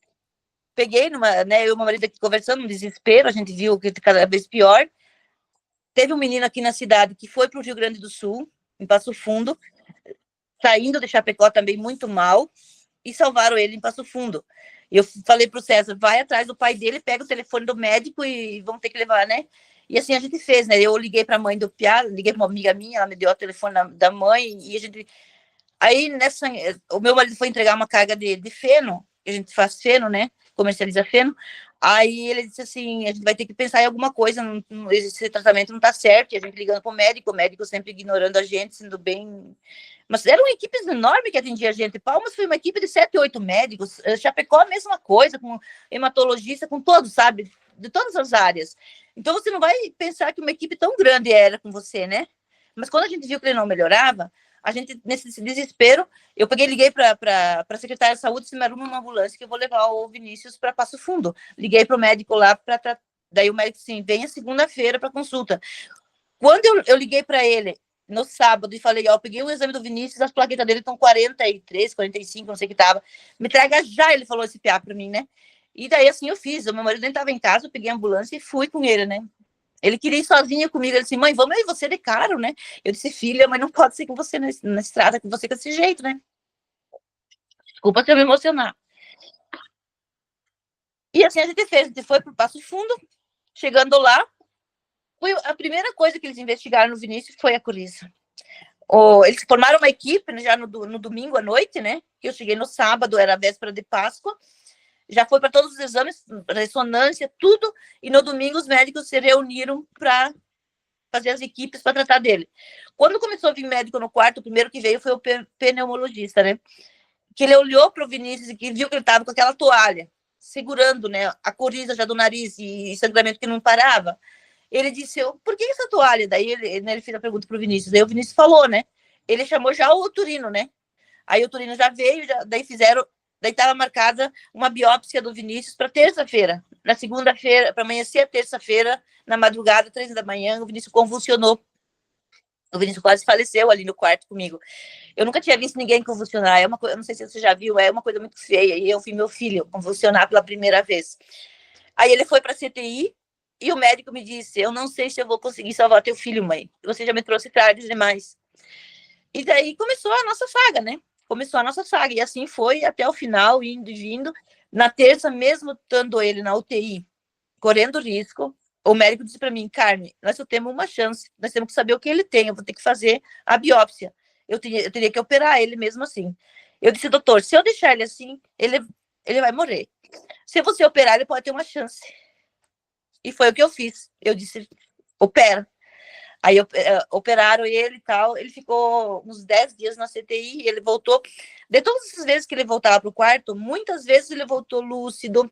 peguei né? Eu e meu marido aqui conversando, no desespero, a gente viu que cada vez pior. Teve um menino aqui na cidade que foi para o Rio Grande do Sul, em Passo Fundo, saindo de Chapecó também muito mal, e salvaram ele em Passo Fundo. Eu falei para o César, vai atrás do pai dele, pega o telefone do médico e vão ter que levar, né? E assim a gente fez, né? Eu liguei para a mãe do Piá, liguei para uma amiga minha, ela me deu o telefone da mãe, e a gente... Aí, o meu marido foi entregar uma carga de feno, que a gente faz feno, né? Comercializa feno. Aí ele disse assim, a gente vai ter que pensar em alguma coisa, esse tratamento não está certo, e a gente ligando para o médico sempre ignorando a gente, sendo bem... Mas eram equipes enormes que atendiam a gente. Palmas foi uma equipe de 7, 8 médicos, Chapecó a mesma coisa, com hematologista, com todos, sabe? De todas as áreas. Então você não vai pensar que uma equipe tão grande era com você, né? Mas quando a gente viu que ele não melhorava, a gente, nesse desespero, eu liguei para a secretária de saúde, se me arruma uma ambulância que eu vou levar o Vinícius para Passo Fundo. Liguei para o médico lá, daí o médico assim, venha segunda-feira para consulta. Quando eu liguei para ele, no sábado, e falei, ó, eu peguei o exame do Vinícius, as plaquetas dele estão 43, 45, não sei o que tava. Me traga já, ele falou esse piá para mim, né? E daí, assim, eu fiz. O meu marido nem estava em casa, eu peguei a ambulância e fui com ele, né? Ele queria ir sozinho comigo. Ele disse, mãe, vamos aí, você de caro, né? Eu disse, filha, mas não pode ser com você na estrada, com você desse jeito, né? Desculpa se eu me emocionar. E assim a gente fez. A gente foi pro Passo Fundo. Chegando lá, foi a primeira coisa que eles investigaram no Vinícius foi a coriza. Eles formaram uma equipe, né, já no domingo à noite, né? Que eu cheguei no sábado, era a véspera de Páscoa. Já foi para todos os exames, ressonância, tudo. E no domingo os médicos se reuniram para fazer as equipes para tratar dele. Quando começou a vir médico no quarto, o primeiro que veio foi o pneumologista, né? Que ele olhou para o Vinícius e que viu que ele estava com aquela toalha, segurando, né, a coriza já do nariz e sangramento que não parava. Ele disse, por que essa toalha? Daí ele fez a pergunta para o Vinícius. Daí o Vinícius falou, né? Ele chamou já o otorino, né? Aí o otorino já veio, daí estava marcada uma biópsia do Vinícius para terça-feira. Na segunda-feira, para amanhecer a terça-feira, na madrugada, 3 da manhã, o Vinícius convulsionou. O Vinícius quase faleceu ali no quarto comigo. Eu nunca tinha visto ninguém convulsionar. É uma coisa, não sei se você já viu, é uma coisa muito feia. E eu vi meu filho convulsionar pela primeira vez. Aí ele foi para a CTI e o médico me disse, eu não sei se eu vou conseguir salvar teu filho, mãe. Você já me trouxe tarde demais. E daí começou a nossa saga, né? Começou a nossa saga. E assim foi até o final, indo e vindo. Na terça, mesmo estando ele na UTI, correndo risco, o médico disse para mim, Carmen, nós só temos uma chance, nós temos que saber o que ele tem, eu vou ter que fazer a biópsia. Eu teria que operar ele mesmo assim. Eu disse, doutor, se eu deixar ele assim, ele vai morrer. Se você operar, ele pode ter uma chance. E foi o que eu fiz. Eu disse, opera. Aí operaram ele e tal, ele ficou uns 10 dias na CTI, ele voltou. De todas as vezes que ele voltava para o quarto, muitas vezes ele voltou lúcido.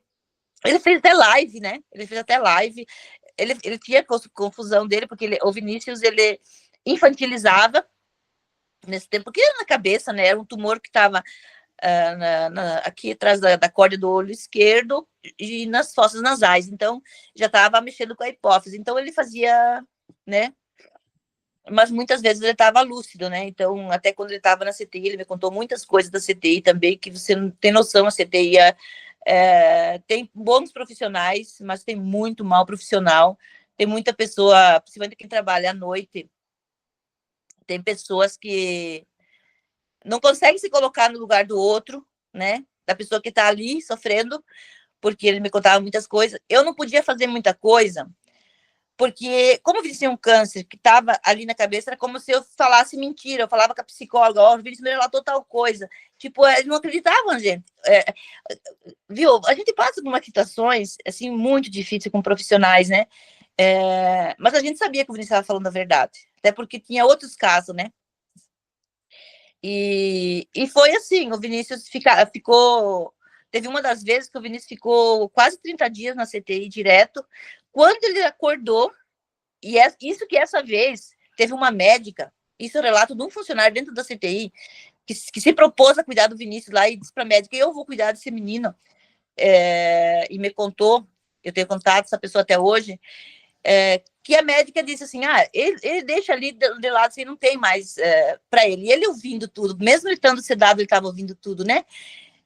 Ele fez até live, né? Ele tinha confusão dele, porque o Vinícius, ele infantilizava nesse tempo, porque era na cabeça, né? Era um tumor que estava aqui atrás da córnea do olho esquerdo e nas fossas nasais. Então, já estava mexendo com a hipófise. Então, ele fazia, né? Mas muitas vezes ele estava lúcido, né? Então, até quando ele estava na CTI, ele me contou muitas coisas da CTI também, que você não tem noção, a CTI tem bons profissionais, mas tem muito mau profissional. Tem muita pessoa, principalmente quem trabalha à noite, tem pessoas que não conseguem se colocar no lugar do outro, né? Da pessoa que está ali sofrendo, porque ele me contava muitas coisas. Eu não podia fazer muita coisa, porque como eu tinha um câncer que estava ali na cabeça, era como se eu falasse mentira. Eu falava com a psicóloga, ó, o Vinícius me relatou tal coisa. Tipo, eles não acreditavam, gente. Viu? A gente passa por umas situações, assim, muito difíceis com profissionais, né? Mas a gente sabia que o Vinícius estava falando a verdade. Até porque tinha outros casos, né? E foi assim, o Vinícius ficou... Teve uma das vezes que o Vinícius ficou quase 30 dias na CTI direto. Quando ele acordou, e isso que essa vez teve uma médica, isso é o relato de um funcionário dentro da CTI, que se propôs a cuidar do Vinícius lá e disse para a médica, eu vou cuidar desse menino. E me contou, eu tenho contato com essa pessoa até hoje, que a médica disse assim, ele deixa ali de lado, assim, não tem mais para ele. E ele ouvindo tudo, mesmo ele estando sedado, ele estava ouvindo tudo, né?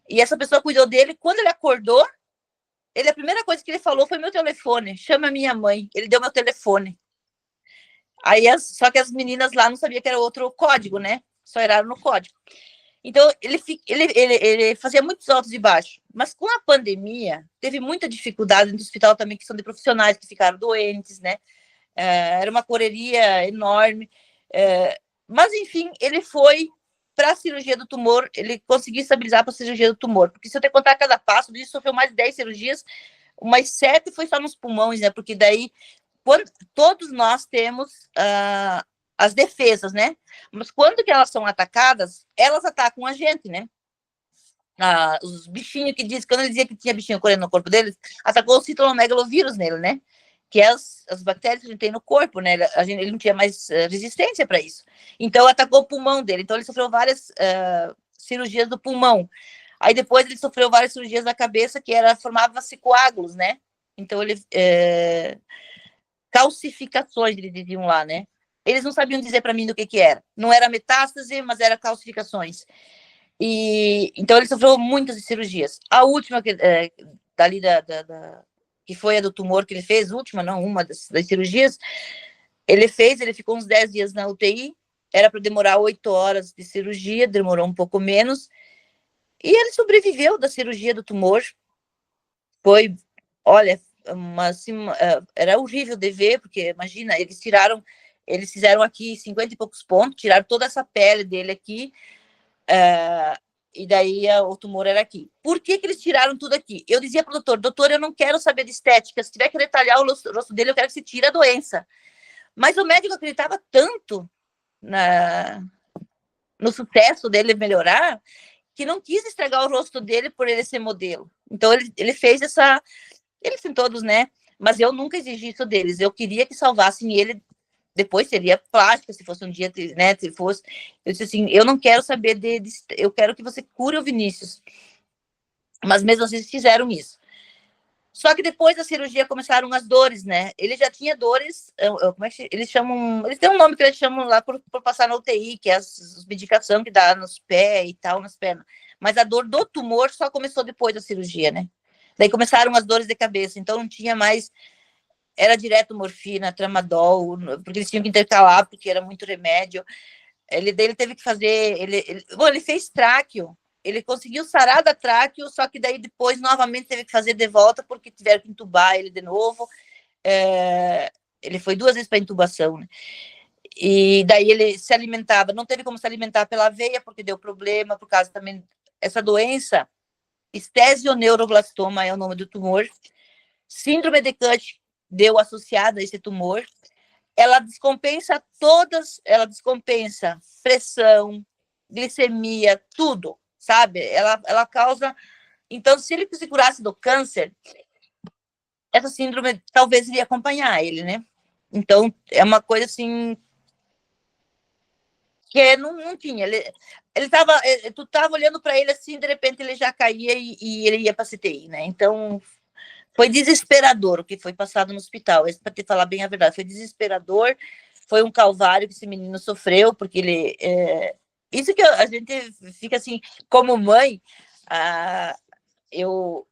E essa pessoa cuidou dele. Quando ele acordou, a primeira coisa que ele falou foi meu telefone, chama a minha mãe. Ele deu meu telefone. Aí, só que as meninas lá não sabiam que era outro código, né? Só era no código. Então, ele fazia muitos altos e baixos. Mas com a pandemia, teve muita dificuldade no hospital também, que são de profissionais que ficaram doentes, né? Era uma correria enorme. Mas, enfim, ele foi para a cirurgia do tumor, ele conseguiu estabilizar para a cirurgia do tumor. Porque se eu te contar cada passo, ele sofreu mais de 10 cirurgias, umas 7 foi só nos pulmões, né? Porque daí, todos nós temos as defesas, né? Mas quando que elas são atacadas, elas atacam a gente, né? Os bichinhos que dizem, quando ele dizia que tinha bichinho correndo no corpo deles, atacou o citolomegalovírus nele, né? Que é as bactérias que a gente tem no corpo, né? Ele não tinha mais resistência para isso. Então, atacou o pulmão dele. Então, ele sofreu várias cirurgias do pulmão. Aí, depois, ele sofreu várias cirurgias da cabeça, que formava-se coágulos, né? Então, ele... calcificações, eles diziam lá, né? Eles não sabiam dizer para mim do que era. Não era metástase, mas era calcificações. Então, ele sofreu muitas cirurgias. A última, que foi a do tumor que ele fez, uma das cirurgias, ele ficou uns 10 dias na UTI, era para demorar 8 horas de cirurgia, demorou um pouco menos, e ele sobreviveu da cirurgia do tumor. Foi, olha, era horrível de ver, porque, imagina, eles fizeram aqui 50 e poucos pontos, tiraram toda essa pele dele aqui, e daí o tumor era aqui. Por que eles tiraram tudo aqui? Eu dizia para o doutor, eu não quero saber de estética, se tiver que detalhar o rosto dele, eu quero que se tire a doença. Mas o médico acreditava tanto no sucesso dele melhorar, que não quis estragar o rosto dele por ele ser modelo. Então, ele fez essa... Eles têm todos, né? Mas eu nunca exigi isso deles. Eu queria que salvassem ele. Depois seria plástica, se fosse um dia, né? Se fosse... Eu disse assim, eu não quero saber eu quero que você cure o Vinícius. Mas mesmo assim, eles fizeram isso. Só que depois da cirurgia começaram as dores, né? Ele já tinha dores, como é que eles chamam? Eles têm um nome que eles chamam lá por passar na UTI, que é as medicações que dá nos pés e tal, nas pernas. Mas a dor do tumor só começou depois da cirurgia, né? Daí começaram as dores de cabeça, então não tinha mais, era direto morfina, tramadol, porque eles tinham que intercalar, porque era muito remédio. Ele teve que fazer, ele fez tráqueo, ele conseguiu sarar da tráqueo, só que daí depois novamente teve que fazer de volta, porque tiveram que entubar ele de novo. Ele foi 2 vezes para intubação, né? E daí ele se alimentava, não teve como se alimentar pela veia, porque deu problema, por causa também, essa doença, esthesioneuroblastoma é o nome do tumor, síndrome de Cushing deu associada a esse tumor, ela descompensa pressão, glicemia, tudo, sabe? Ela causa... Então, se ele se curasse do câncer, essa síndrome talvez iria acompanhar ele, né? Então, é uma coisa assim que não tinha. Tu estava olhando para ele assim, de repente ele já caía e ele ia para a CTI, né? Então, foi desesperador o que foi passado no hospital. Para te falar bem a verdade, foi desesperador. Foi um calvário que esse menino sofreu, porque ele... Isso que a gente fica assim, como mãe, eu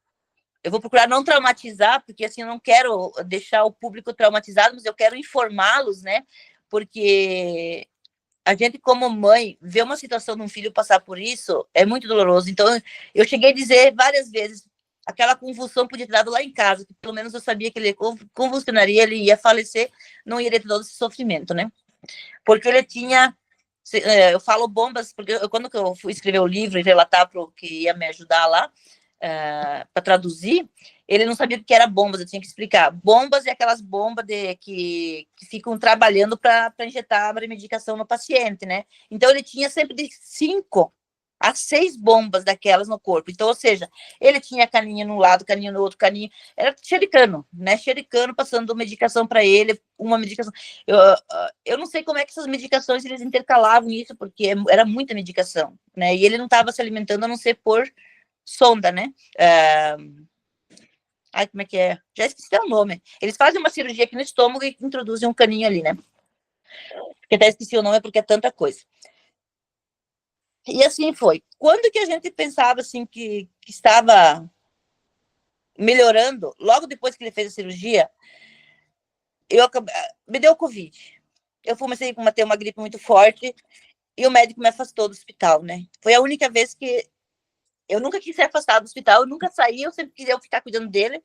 vou procurar não traumatizar, porque assim, eu não quero deixar o público traumatizado, mas eu quero informá-los, né? Porque a gente, como mãe, ver uma situação de um filho passar por isso é muito doloroso. Então, eu cheguei a dizer várias vezes, aquela convulsão podia ter dado lá em casa, que pelo menos eu sabia que ele convulsionaria, ele ia falecer, não iria ter todo esse sofrimento, né? Porque ele tinha... Eu falo bombas, porque quando eu fui escrever o livro e relatar para o que ia me ajudar lá, para traduzir, Ele não sabia o que era bombas, eu tinha que explicar. Bombas é aquelas bombas que ficam trabalhando para injetar a medicação no paciente, né? Então, ele tinha sempre de 5 a 6 bombas daquelas no corpo. Então, ou seja, ele tinha caninha num lado, caninha no outro, caninha. Era xericano, né? Xericano passando medicação para ele, uma medicação. Eu não sei como é que essas medicações eles intercalavam isso, porque era muita medicação, né? E ele não estava se alimentando a não ser por sonda, né? Ai, como é que é? Já esqueci o nome. Eles fazem uma cirurgia aqui no estômago e introduzem um caninho ali, né? Porque até esqueci o nome porque é tanta coisa. E assim foi. Quando que a gente pensava assim que estava melhorando, logo depois que ele fez a cirurgia, me deu Covid. Eu comecei a ter uma gripe muito forte e o médico me afastou do hospital, né? Foi a única vez que eu nunca quis ser afastada do hospital, eu nunca saí, eu sempre quis ficar cuidando dele.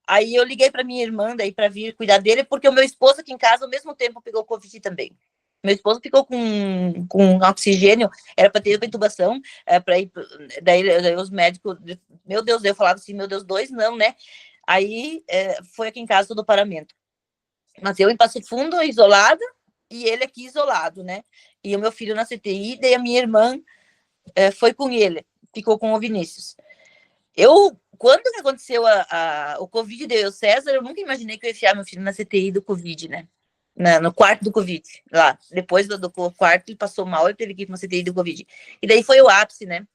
Aí eu liguei para minha irmã daí para vir cuidar dele, porque o meu esposo aqui em casa ao mesmo tempo pegou Covid também. Meu esposo ficou com oxigênio, era para ter uma intubação, para ir. Daí os médicos, meu Deus, eu falava assim, meu Deus, 2 não, né? Aí foi aqui em casa todo o paramento. Mas eu em Passo Fundo, isolada, e ele aqui isolado, né? E o meu filho na CTI, daí a minha irmã foi com ele, ficou com o Vinícius. Quando aconteceu o Covid deu César, eu nunca imaginei que eu ia enfiar meu filho na CTI do Covid, né? No quarto do Covid, lá. Depois do quarto, ele passou mal, ele teve que ir para uma CTI do Covid. E daí foi o ápice, né?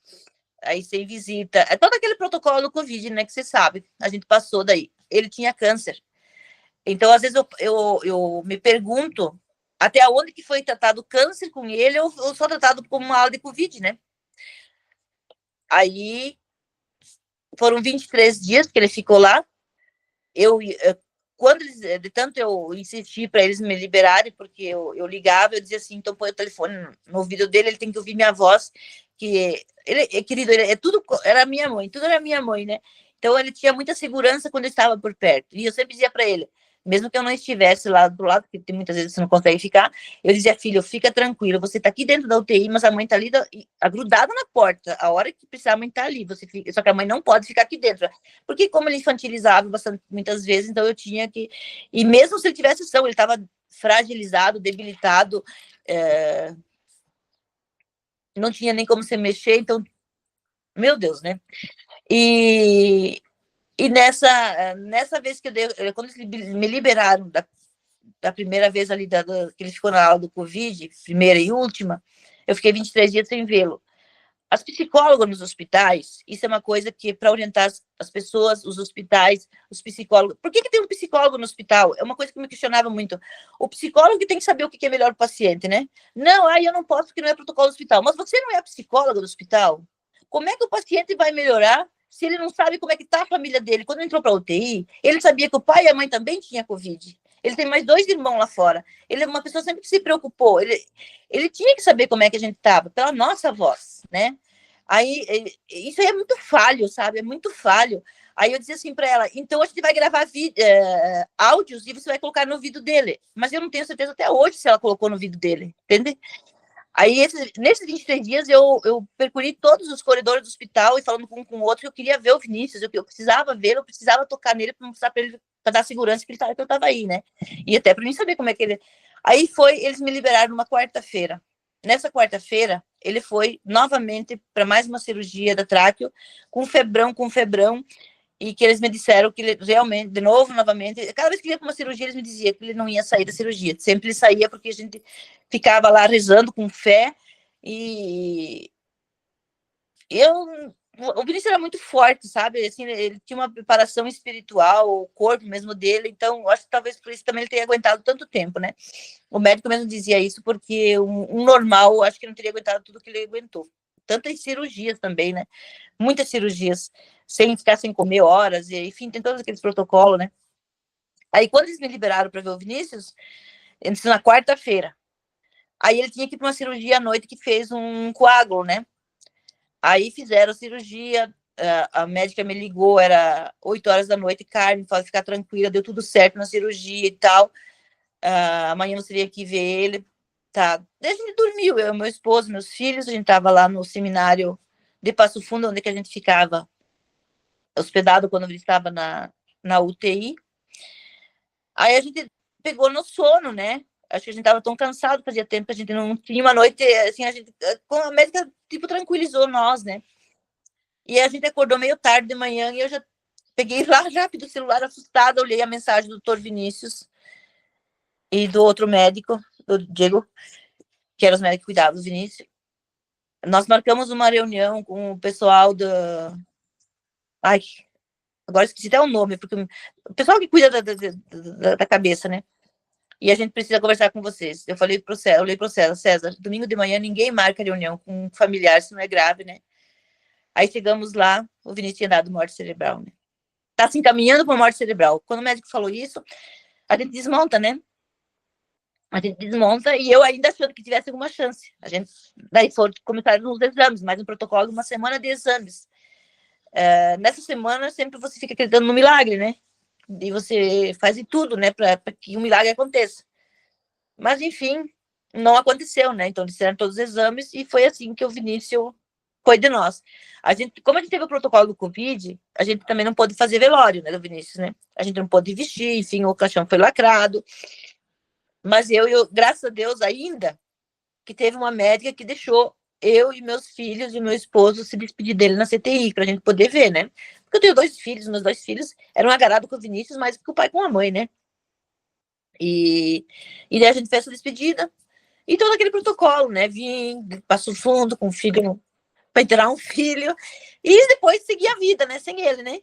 Aí sem visita. É todo aquele protocolo do Covid, né? Que você sabe. A gente passou daí. Ele tinha câncer. Então, às vezes, eu me pergunto até onde que foi tratado câncer com ele ou só tratado como uma aula de Covid, né? Aí foram 23 dias que ele ficou lá. Quando de tanto eu insisti para eles me liberarem, porque eu ligava, eu dizia assim, então põe o telefone no ouvido dele, ele tem que ouvir minha voz, que ele, querido, tudo era minha mãe, tudo era minha mãe, né? Então ele tinha muita segurança quando eu estava por perto. E eu sempre dizia para ele, mesmo que eu não estivesse lá do lado, porque muitas vezes você não consegue ficar, eu dizia, filho, fica tranquilo, você está aqui dentro da UTI, mas a mãe está ali agrudada na porta, a hora que precisar a mãe está ali, só que a mãe não pode ficar aqui dentro, porque como ele infantilizava bastante, muitas vezes, então eu tinha que, e mesmo se ele tivesse ação, ele estava fragilizado, debilitado, não tinha nem como se mexer, então, meu Deus, né? E nessa vez que quando eles me liberaram da primeira vez ali, que ele ficou na aula do Covid, primeira e última, eu fiquei 23 dias sem vê-lo. As psicólogas nos hospitais, isso é uma coisa que, para orientar as pessoas, os hospitais, os psicólogos. Por que tem um psicólogo no hospital? É uma coisa que me questionava muito. O psicólogo que tem que saber o que é melhor para o paciente, né? Não, eu não posso porque não é protocolo do hospital. Mas você não é a psicóloga do hospital? Como é que o paciente vai melhorar se ele não sabe como é que está a família dele? Quando entrou para a UTI, ele sabia que o pai e a mãe também tinham Covid. Ele tem mais 2 irmãos lá fora. Ele é uma pessoa sempre que se preocupou. Ele tinha que saber como é que a gente estava, pela nossa voz, né? Aí, isso aí é muito falho, sabe? É muito falho. Aí eu dizia assim para ela, então a gente vai gravar áudios e você vai colocar no vídeo dele. Mas eu não tenho certeza até hoje se ela colocou no vídeo dele, entende? Aí, nesses 23 dias, eu percorri todos os corredores do hospital e falando com o outro que eu queria ver o Vinícius, eu precisava vê-lo, eu precisava tocar nele para mostrar para ele, para dar segurança que eu estava aí, né? E até para mim saber como é que ele... Aí eles me liberaram numa quarta-feira. Nessa quarta-feira, ele foi novamente para mais uma cirurgia da tráqueo, com febrão, e que eles me disseram que ele realmente, de novo, novamente, cada vez que ele ia para uma cirurgia, eles me diziam que ele não ia sair da cirurgia. Sempre ele saía porque a gente ficava lá rezando com fé e o Vinícius era muito forte, sabe? Assim, ele tinha uma preparação espiritual, o corpo mesmo dele, então acho que talvez por isso também ele tenha aguentado tanto tempo, né? O médico mesmo dizia isso porque um normal, acho que não teria aguentado tudo que ele aguentou. Tantas cirurgias também, né? Muitas cirurgias, sem ficar sem comer horas, e enfim, tem todos aqueles protocolos, né? Aí, quando eles me liberaram para ver o Vinícius, na quarta-feira, aí ele tinha que ir para uma cirurgia à noite que fez um coágulo, né? Aí fizeram a cirurgia, a médica me ligou, era 8 horas da noite, Carmen, pode ficar tranquila, deu tudo certo na cirurgia e tal. Amanhã você teria que ver ele. Tá. Daí a gente dormiu, eu, meu esposo, meus filhos, a gente estava lá no seminário de Passo Fundo, onde que a gente ficava hospedado quando ele estava na UTI. Aí a gente pegou no sono, né? Acho que a gente estava tão cansado, fazia tempo que a gente não tinha uma noite, assim, a médica, tipo, tranquilizou nós, né? E a gente acordou meio tarde de manhã e eu já peguei lá rápido o celular, assustada, olhei a mensagem do Dr. Vinícius e do outro médico, do Diego, que era os médicos que cuidavam do Vinícius. Nós marcamos uma reunião com o pessoal Ai, agora esqueci até o nome, porque o pessoal que cuida da cabeça, né? E a gente precisa conversar com vocês. Eu falei pro César, domingo de manhã ninguém marca reunião com um familiar se não é grave, né? Aí chegamos lá, o Vinícius tinha dado morte cerebral, né? Tá se encaminhando para morte cerebral. Quando o médico falou isso, a gente desmonta, né? A gente desmonta e eu ainda achando que tivesse alguma chance. Daí começaram os exames, mais um protocolo, uma semana de exames. Nessa semana, sempre você fica acreditando no milagre, né? E você faz de tudo, né, para que um milagre aconteça. Mas, enfim, não aconteceu, né? Então, disseram todos os exames e foi assim que o Vinícius foi de nós. Como a gente teve o protocolo do Covid, a gente também não pôde fazer velório, né, do Vinícius, né? A gente não pôde vestir, enfim, o caixão foi lacrado. Mas eu, graças a Deus, ainda que teve uma médica que deixou eu e meus filhos e meu esposo se despedir dele na CTI, pra gente poder ver, né? Porque eu tenho 2 filhos, meus 2 filhos eram agarrados com o Vinícius, mais que o pai com a mãe, né? E daí a gente fez essa despedida e todo aquele protocolo, né? Vim, passo fundo com o filho, para enterrar um filho, e depois seguir a vida, né? Sem ele, né?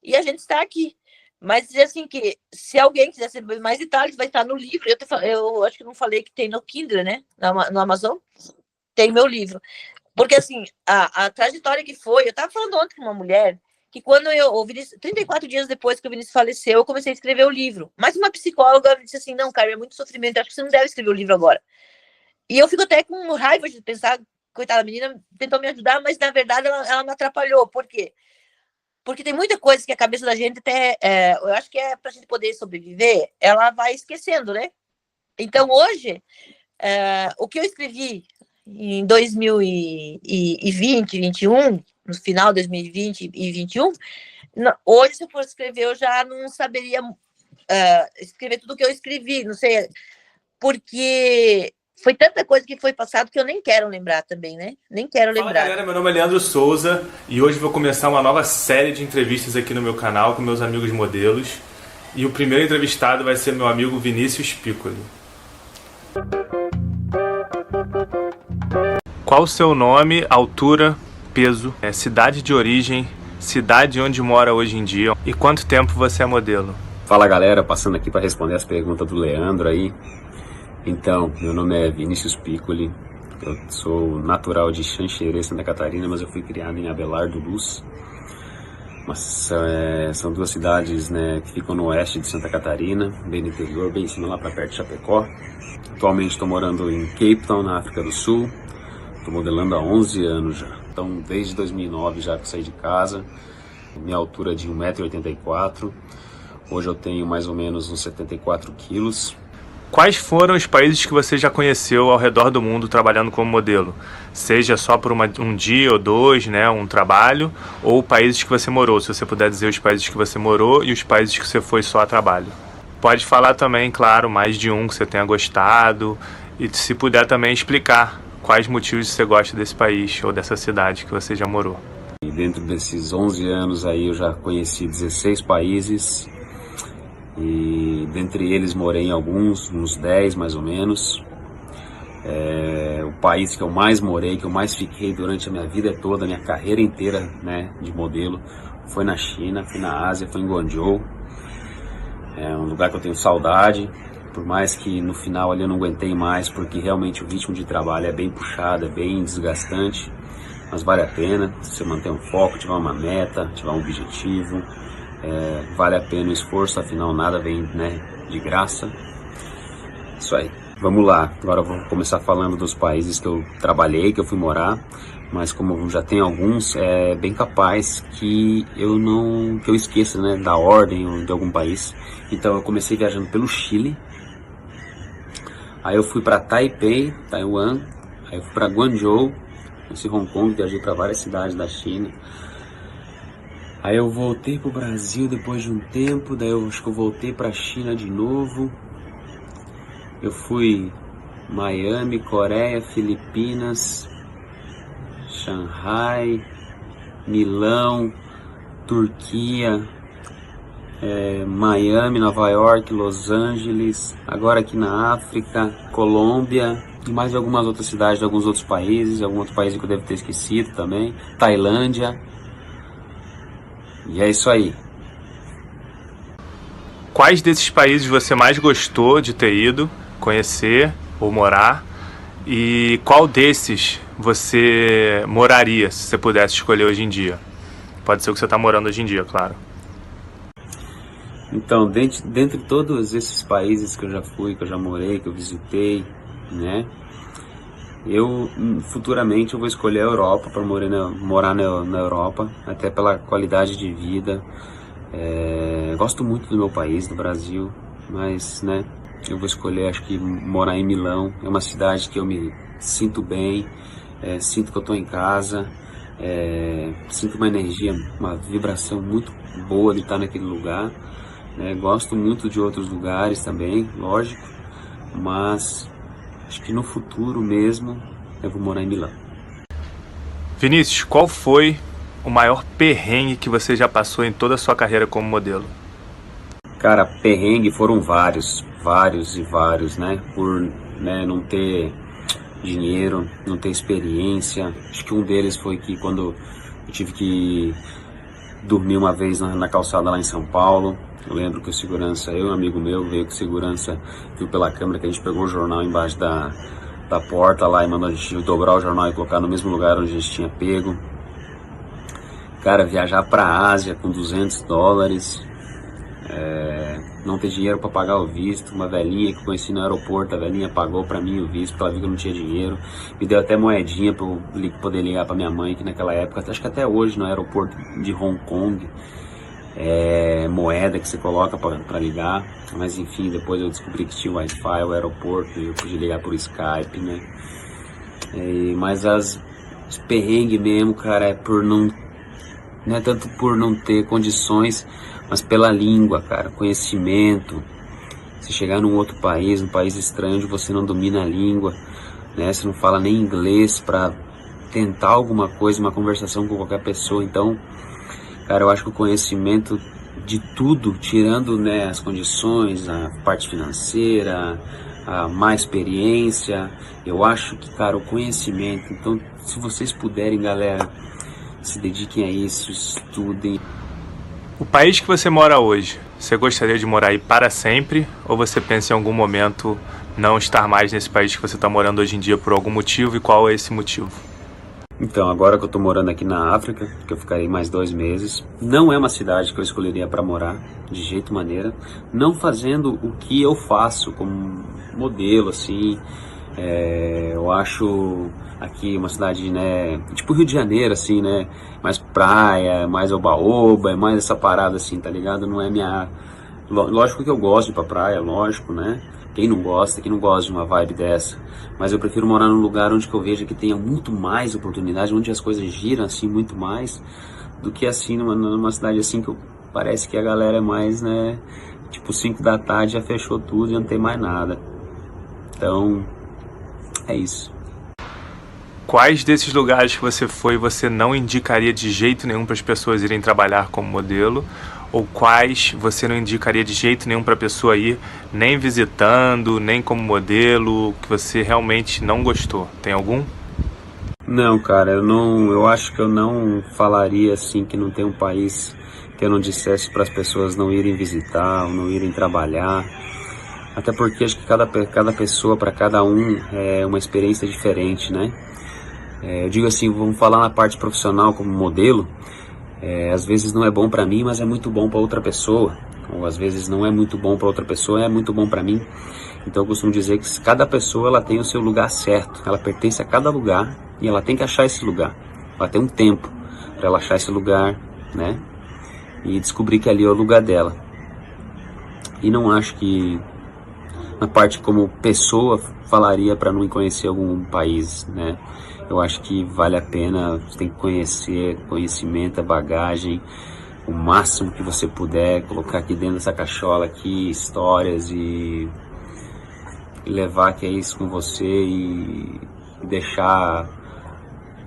E a gente está aqui. Mas dizer assim que se alguém quiser saber mais detalhes, vai estar no livro. Eu acho que não falei que tem no Kindle, né? No Amazon. Tem meu livro. Porque, assim, a trajetória que foi... Eu estava falando ontem com uma mulher que quando o Vinícius, 34 dias depois que o Vinícius faleceu, eu comecei a escrever o livro. Mas uma psicóloga disse assim, não, cara, é muito sofrimento, acho que você não deve escrever o livro agora. E eu fico até com raiva de pensar, coitada, a menina tentou me ajudar, mas, na verdade, ela me atrapalhou. Por quê? Porque tem muita coisa que a cabeça da gente até... eu acho que pra gente poder sobreviver, ela vai esquecendo, né? Então, hoje, o que eu escrevi em 2020, 2021, no final de 2020 e 2021, hoje, se eu for escrever, eu já não saberia escrever tudo o que eu escrevi, não sei, porque foi tanta coisa que foi passado que eu nem quero lembrar também, né? Nem quero lembrar. Fala, galera, meu nome é Leandro Souza e hoje vou começar uma nova série de entrevistas aqui no meu canal com meus amigos modelos. E o primeiro entrevistado vai ser meu amigo Vinícius Piccoli. Qual o seu nome, altura, peso, cidade de origem, cidade onde mora hoje em dia e quanto tempo você é modelo? Fala, galera, passando aqui para responder as perguntas do Leandro aí. Então, meu nome é Vinícius Piccoli, eu sou natural de Xanxerê, Santa Catarina, mas eu fui criado em Abelardo Luz. São 2 cidades, né, que ficam no oeste de Santa Catarina, bem no interior, bem em cima lá para perto de Chapecó. Atualmente estou morando em Cape Town, na África do Sul. Estou modelando há 11 anos já. Então, desde 2009 já que saí de casa. Minha altura é de 1,84 m. Hoje eu tenho mais ou menos uns 74 quilos. Quais foram os países que você já conheceu ao redor do mundo trabalhando como modelo? Seja só por um dia ou 2, né, um trabalho, ou países que você morou, se você puder dizer os países que você morou e os países que você foi só a trabalho. Pode falar também, claro, mais de um que você tenha gostado e se puder também explicar quais motivos você gosta desse país ou dessa cidade que você já morou. E dentro desses 11 anos aí eu já conheci 16 países. E dentre eles morei em alguns, uns 10 mais ou menos. O país que eu mais morei, que eu mais fiquei durante a minha vida toda, a minha carreira inteira, né, de modelo, foi na China, foi na Ásia, foi em Guangzhou. É um lugar que eu tenho saudade, por mais que no final ali eu não aguentei mais, porque realmente o ritmo de trabalho é bem puxado, é bem desgastante, mas vale a pena se você manter um foco, tiver uma meta, tiver um objetivo. Vale a pena o esforço, afinal nada vem, né, de graça. Isso aí. Vamos lá, agora eu vou começar falando dos países que eu trabalhei, que eu fui morar, mas como eu já tenho alguns, é bem capaz que eu esqueça, né, da ordem ou de algum país. Então eu comecei viajando pelo Chile, aí eu fui para Taipei, Taiwan, aí eu fui para Guangzhou, conheci Hong Kong, viajei para várias cidades da China. Aí eu voltei pro Brasil depois de um tempo, daí eu acho que eu voltei pra China de novo. Eu fui Miami, Coreia, Filipinas, Shanghai, Milão, Turquia, Miami, Nova York, Los Angeles, agora aqui na África, Colômbia e mais algumas outras cidades de alguns outros países, algum outro país que eu devo ter esquecido também, Tailândia. E é isso aí. Quais desses países você mais gostou de ter ido, conhecer ou morar? E qual desses você moraria, se você pudesse escolher hoje em dia? Pode ser o que você está morando hoje em dia, claro. Então, dentre todos esses países que eu já fui, que eu já morei, que eu visitei, né? Futuramente eu vou escolher a Europa para morar na Europa, até pela qualidade de vida. Gosto muito do meu país, do Brasil, mas, né, eu vou escolher, acho que morar em Milão. É uma cidade que eu me sinto bem, sinto que eu estou em casa, sinto uma energia, uma vibração muito boa de estar naquele lugar. Gosto muito de outros lugares também, lógico, mas acho que no futuro mesmo eu vou morar em Milão. Vinícius, qual foi o maior perrengue que você já passou em toda a sua carreira como modelo? Cara, perrengue foram vários, né? Por não ter dinheiro, não ter experiência. Acho que um deles foi que quando eu tive que dormir uma vez na calçada lá em São Paulo, eu lembro que o segurança, eu e um amigo meu, veio com segurança, viu pela câmera que a gente pegou o jornal embaixo da porta lá e mandou a gente dobrar o jornal e colocar no mesmo lugar onde a gente tinha pego. Cara, viajar pra Ásia com $200, não ter dinheiro para pagar o visto. Uma velhinha que eu conheci no aeroporto, a velhinha pagou para mim o visto, porque ela viu que eu não tinha dinheiro, me deu até moedinha para eu poder ligar para minha mãe, que naquela época, acho que até hoje no aeroporto de Hong Kong, moeda que você coloca para ligar. Mas enfim, depois eu descobri que tinha Wi-Fi o aeroporto e eu podia ligar por Skype, né? Mas os perrengues mesmo, cara, não é tanto por não ter condições, mas pela língua, cara, conhecimento. Você chegar num outro país, num país estranho, onde você não domina a língua, né? Você não fala nem inglês para tentar alguma coisa, uma conversação com qualquer pessoa. Então, cara, eu acho que o conhecimento de tudo, tirando, né, as condições, a parte financeira, a má experiência, eu acho que, cara, o conhecimento. Então, se vocês puderem, galera, se dediquem a isso, estudem. O país que você mora hoje, você gostaria de morar aí para sempre? Ou você pensa em algum momento não estar mais nesse país que você está morando hoje em dia por algum motivo? E qual é esse motivo? Então, agora que eu estou morando aqui na África, que eu ficarei mais 2 meses, não é uma cidade que eu escolheria para morar, de jeito maneira. Não fazendo o que eu faço como modelo, assim. Eu acho aqui uma cidade, né, tipo Rio de Janeiro, assim, né, mais praia, mais oba-oba, mais essa parada, assim, tá ligado? Não é minha... Lógico que eu gosto de ir pra praia, lógico, né? Quem não gosta de uma vibe dessa? Mas eu prefiro morar num lugar onde que eu vejo que tenha muito mais oportunidade, onde as coisas giram, assim, muito mais, do que, assim, numa cidade, assim, que parece que a galera é mais, né, tipo 5 da tarde já fechou tudo e não tem mais nada. Então, é isso. Quais desses lugares que você foi você não indicaria de jeito nenhum para as pessoas irem trabalhar como modelo? Ou quais você não indicaria de jeito nenhum para a pessoa ir, nem visitando, nem como modelo, que você realmente não gostou? Tem algum? Não, cara, eu acho que eu não falaria assim que não tem um país que eu não dissesse para as pessoas não irem visitar, ou não irem trabalhar. Até porque acho que cada pessoa, para cada um, é uma experiência diferente, né? Eu digo assim, vamos falar na parte profissional como modelo, às vezes não é bom para mim, mas é muito bom para outra pessoa, ou às vezes não é muito bom para outra pessoa, é muito bom para mim. Então eu costumo dizer que cada pessoa ela tem o seu lugar certo, ela pertence a cada lugar e ela tem que achar esse lugar. Ela tem um tempo para ela achar esse lugar, né? E descobrir que ali é o lugar dela. E não acho que na parte como pessoa falaria para não conhecer algum país, né? Eu acho que vale a pena, você tem que conhecer, conhecimento, bagagem, o máximo que você puder, colocar aqui dentro dessa cachola aqui, histórias e levar que é isso com você e deixar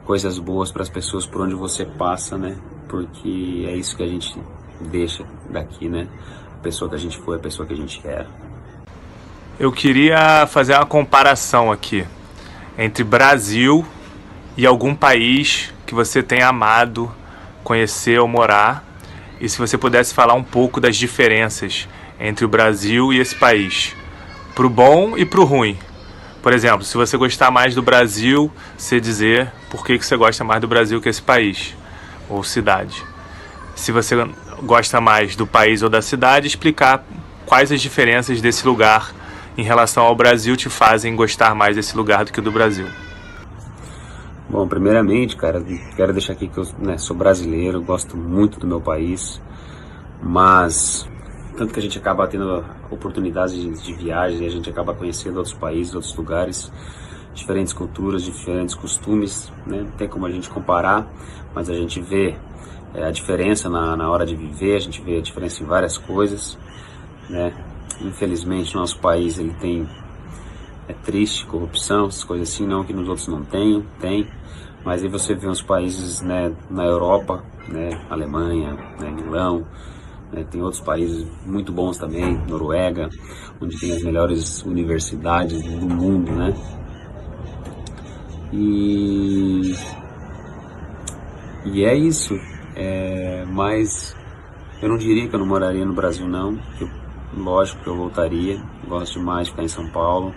coisas boas para as pessoas por onde você passa, né? Porque é isso que a gente deixa daqui, né? A pessoa que a gente foi, a pessoa que a gente era. Eu queria fazer uma comparação aqui entre Brasil e algum país que você tenha amado, conhecer ou morar, e se você pudesse falar um pouco das diferenças entre o Brasil e esse país, pro bom e pro ruim. Por exemplo, se você gostar mais do Brasil, você dizer por que você gosta mais do Brasil que esse país ou cidade. Se você gosta mais do país ou da cidade, explicar quais as diferenças desse lugar em relação ao Brasil te fazem gostar mais desse lugar do que do Brasil. Bom, primeiramente, cara, quero deixar aqui que eu, né, sou brasileiro, gosto muito do meu país, mas tanto que a gente acaba tendo oportunidades de viagem, a gente acaba conhecendo outros países, outros lugares, diferentes culturas, diferentes costumes, né? Não tem como a gente comparar, mas a gente vê a diferença na hora de viver, a gente vê a diferença em várias coisas, né? Infelizmente, nosso país ele tem triste, corrupção, essas coisas assim, não que nos outros não tem, mas aí você vê uns países, né, na Europa, né, Alemanha, né, Milão, né, tem outros países muito bons também, Noruega, onde tem as melhores universidades do mundo, né, e é isso, mas eu não diria que eu não moraria no Brasil não, lógico que eu voltaria, gosto demais de ficar em São Paulo,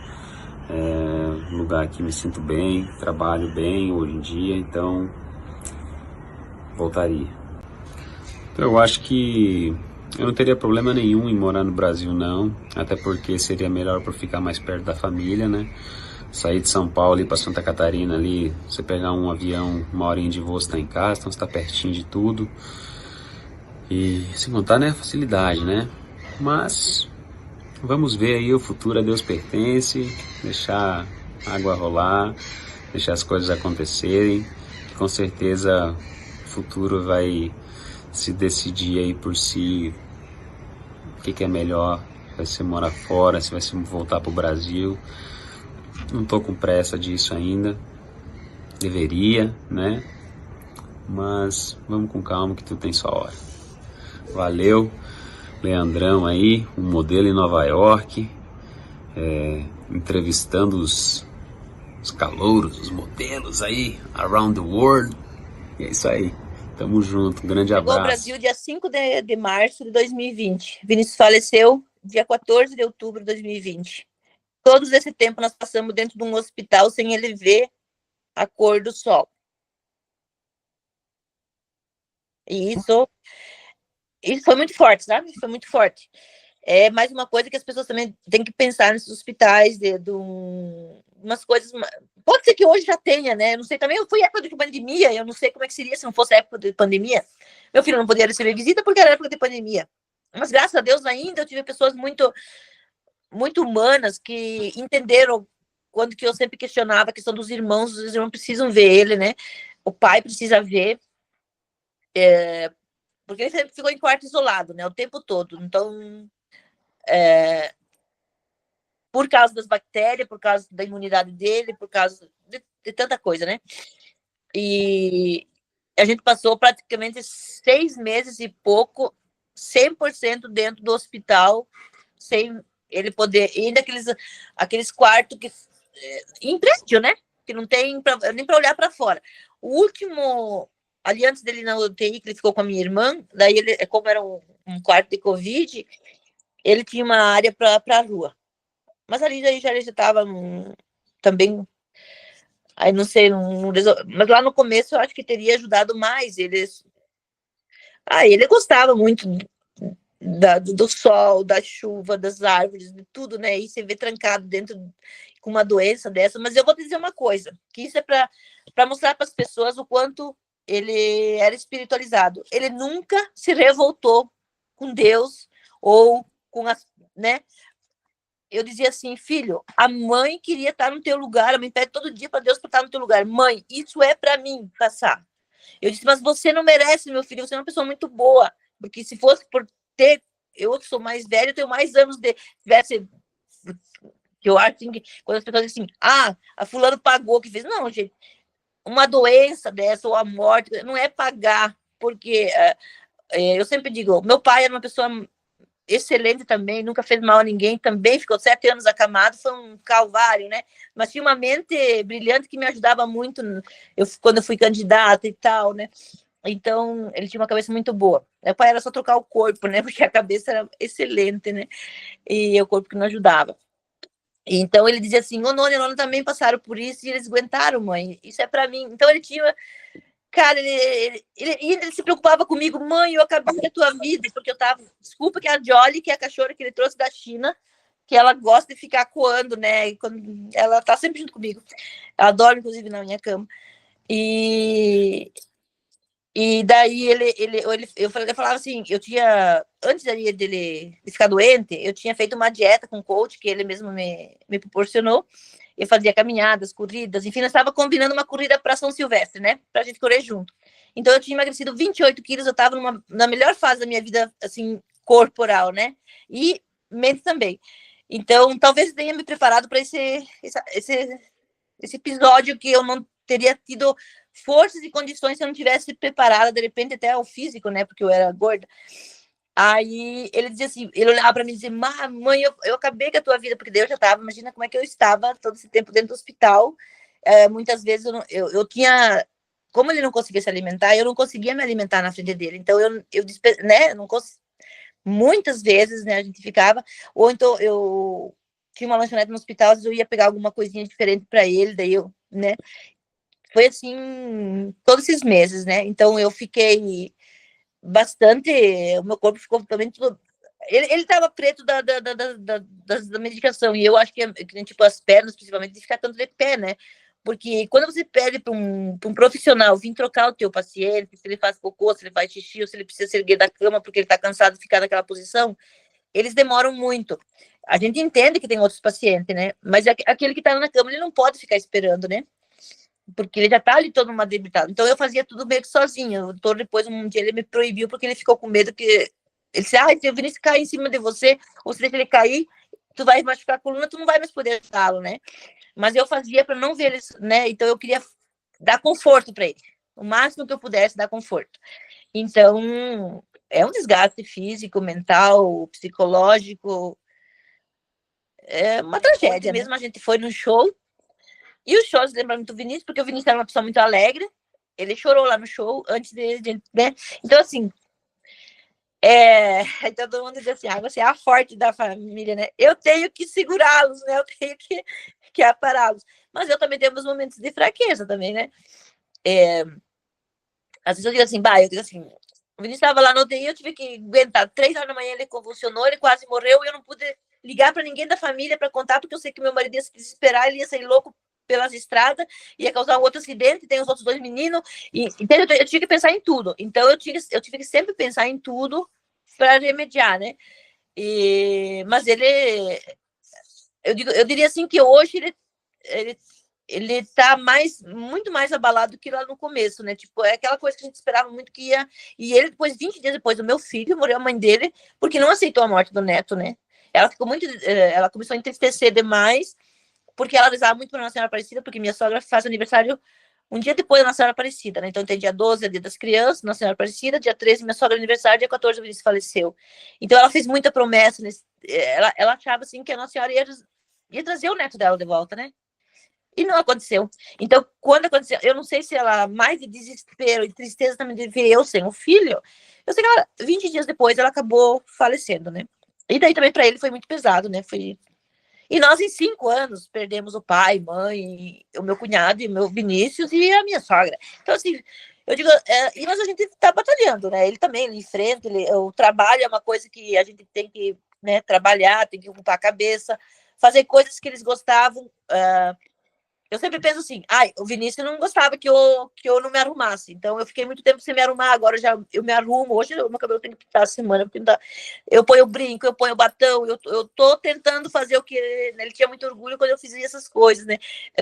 um lugar que me sinto bem, trabalho bem hoje em dia, então voltaria. Então, eu acho que eu não teria problema nenhum em morar no Brasil não, até porque seria melhor para ficar mais perto da família, né? Sair de São Paulo e ir para Santa Catarina ali, você pegar um avião, 1 horinha de voo, você tá em casa, então você tá pertinho de tudo. E sem contar, né, a facilidade, né? Mas vamos ver aí, o futuro a Deus pertence, deixar a água rolar, deixar as coisas acontecerem, que com certeza o futuro vai se decidir aí por si, o que é melhor, vai ser morar fora, se vai ser voltar pro Brasil. Não tô com pressa disso ainda, deveria, né? Mas vamos com calma que tudo tem sua hora. Valeu, Leandrão aí, um modelo em Nova York, entrevistando os calouros, os modelos aí, around the world. E é isso aí, tamo junto, um grande abraço. Chegou ao Brasil dia 5 de março de 2020. Vinícius faleceu dia 14 de outubro de 2020. Todo esse tempo nós passamos dentro de um hospital sem ele ver a cor do sol. E isso foi muito forte, sabe? Foi muito forte. É mais uma coisa que as pessoas também têm que pensar nesses hospitais, umas coisas... Pode ser que hoje já tenha, né? Eu não sei, também foi época de pandemia, eu não sei como é que seria se não fosse época de pandemia. Meu filho não podia receber visita porque era época de pandemia. Mas graças a Deus ainda eu tive pessoas muito, muito humanas que entenderam quando que eu sempre questionava a questão dos irmãos, os irmãos precisam ver ele, né? O pai precisa ver, porque ele sempre ficou em quarto isolado, né? O tempo todo. Então, por causa das bactérias, por causa da imunidade dele, por causa de tanta coisa, né? E a gente passou praticamente 6 meses e pouco, 100% dentro do hospital, sem ele poder... E ainda aqueles quartos que... em prédio, né? Que não tem nem para olhar para fora. O último... Ali antes dele na UTI, que ele ficou com a minha irmã, daí ele, como era um quarto de Covid, ele tinha uma área para a rua. Mas ali já estava também, aí não sei, mas lá no começo eu acho que teria ajudado mais. Ele gostava muito do sol, da chuva, das árvores, de tudo, né? E você vê trancado dentro com uma doença dessa. Mas eu vou dizer uma coisa, que isso é para mostrar para as pessoas o quanto ele era espiritualizado. Ele nunca se revoltou com Deus ou com as, né? Eu dizia assim, filho, a mãe queria estar no teu lugar, a mãe pede todo dia para Deus para estar no teu lugar. Mãe, isso é para mim passar. Eu disse, mas você não merece, meu filho, você é uma pessoa muito boa. Porque se fosse por ter, eu que sou mais velho, eu tenho mais anos de... Tivesse, que eu acho assim, que quando as pessoas dizem assim, a fulano pagou, que fez. Não, gente, uma doença dessa, ou a morte, não é pagar, porque eu sempre digo, meu pai era uma pessoa excelente também, nunca fez mal a ninguém, também ficou 7 anos acamado, foi um calvário, né? Mas tinha uma mente brilhante que me ajudava muito quando eu fui candidata e tal, né? Então, ele tinha uma cabeça muito boa. Meu pai era só trocar o corpo, né? Porque a cabeça era excelente, né? E o corpo que não ajudava. Então, ele dizia assim, o Nono e o Nono também passaram por isso e eles aguentaram, mãe. Isso é para mim. Então, ele tinha... Cara, ele se preocupava comigo, mãe, eu acabei da tua vida, porque eu tava... Desculpa que a Jolly, que é a cachorra que ele trouxe da China, que ela gosta de ficar coando, né? Quando ela tá sempre junto comigo. Ela dorme, inclusive, na minha cama. E daí eu falava assim, eu tinha, antes dele ficar doente, eu tinha feito uma dieta com o coach, que ele mesmo me proporcionou. Eu fazia caminhadas, corridas, enfim, nós estava combinando uma corrida para São Silvestre, né? Para a gente correr junto. Então, eu tinha emagrecido 28 quilos, eu estava na melhor fase da minha vida, assim, corporal, né? E mente também. Então, talvez tenha me preparado para esse episódio que eu não teria tido forças e condições se eu não tivesse preparada, de repente, até o físico, né? Porque eu era gorda. Aí ele dizia assim, ele olhava para mim e dizia, mãe, eu acabei com a tua vida, porque daí eu já estava, imagina como é que eu estava todo esse tempo dentro do hospital. Muitas vezes eu tinha, como ele não conseguia se alimentar, eu não conseguia me alimentar na frente dele. Então né, não muitas vezes, né, a gente ficava, ou então eu tinha uma lanchonete no hospital, às vezes eu ia pegar alguma coisinha diferente para ele, daí eu, né, foi assim, todos esses meses, né, então eu fiquei bastante, o meu corpo ficou também tudo, ele estava preto da medicação, e eu acho que tipo, as pernas, principalmente, de ficar tanto de pé, né, porque quando você pede para um profissional vir trocar o teu paciente, se ele faz cocô, se ele faz xixi, ou se ele precisa se erguer da cama porque ele está cansado de ficar naquela posição, eles demoram muito. A gente entende que tem outros pacientes, né? Mas aquele que está na cama, ele não pode ficar esperando, né? Porque ele já está ali todo uma debilitado. Então eu fazia tudo meio que sozinho. Depois, um dia, ele me proibiu porque ele ficou com medo que... Ele disse, se o Vinícius cair em cima de você, ou se ele cair, tu vai machucar a coluna, tu não vai mais poder ajudá-lo, né? Mas eu fazia para não ver eles, né? Então eu queria dar conforto para ele. O máximo que eu pudesse dar conforto. Então, é um desgaste físico, mental, psicológico. É uma tragédia. Mesmo a gente foi no show, e os shows lembram muito do Vinícius, porque o Vinícius era uma pessoa muito alegre. Ele chorou lá no show, antes de né? Então, assim, todo mundo diz assim, você é a forte da família, né? Eu tenho que segurá-los, né? Eu tenho que apará-los. Mas eu também tenho meus momentos de fraqueza também, né? Às vezes eu digo assim, eu digo assim, o Vinícius estava lá no UTI, eu tive que aguentar. 3 horas da manhã ele convulsionou, ele quase morreu, e eu não pude ligar para ninguém da família para contar, porque eu sei que meu marido ia se desesperar, ele ia sair louco pelas estradas, ia causar um outro acidente, tem os outros 2 meninos, então eu tinha que pensar em tudo. Então eu tive que sempre pensar em tudo para remediar, né? Mas eu diria assim que hoje ele tá muito mais abalado que lá no começo, né? Tipo, é aquela coisa que a gente esperava muito que ia... E ele, 20 dias depois do meu filho, morreu a mãe dele, porque não aceitou a morte do neto, né? Ela ficou muito... Ela começou a entristecer demais, porque ela rezava muito para Nossa Senhora Aparecida, porque minha sogra faz aniversário um dia depois da Nossa Senhora Aparecida, né? Então tem dia 12, é dia das crianças, Nossa Senhora Aparecida, dia 13, minha sogra aniversário, dia 14, o Vinícius faleceu. Então ela fez muita promessa, ela achava, assim, que a Nossa Senhora ia trazer o neto dela de volta, né? E não aconteceu. Então, quando aconteceu, eu não sei se ela, mais de desespero e tristeza também de ver eu sem o filho, eu sei que ela, 20 dias depois, ela acabou falecendo, né? E daí também para ele foi muito pesado, né? E nós, em 5 anos, perdemos o pai, mãe, o meu cunhado, e o meu Vinícius e a minha sogra. Então, assim, eu digo, mas a gente está batalhando, né? Ele também, ele enfrenta, o trabalho é uma coisa que a gente tem que, né, trabalhar, tem que ocupar a cabeça, fazer coisas que eles gostavam, eu sempre penso assim, o Vinícius não gostava que eu não me arrumasse, então eu fiquei muito tempo sem me arrumar, agora eu me arrumo, hoje o meu cabelo tem que pintar a semana, porque eu ponho o brinco, eu ponho o batom, eu tô tentando fazer o que ele tinha muito orgulho quando eu fiz essas coisas, né?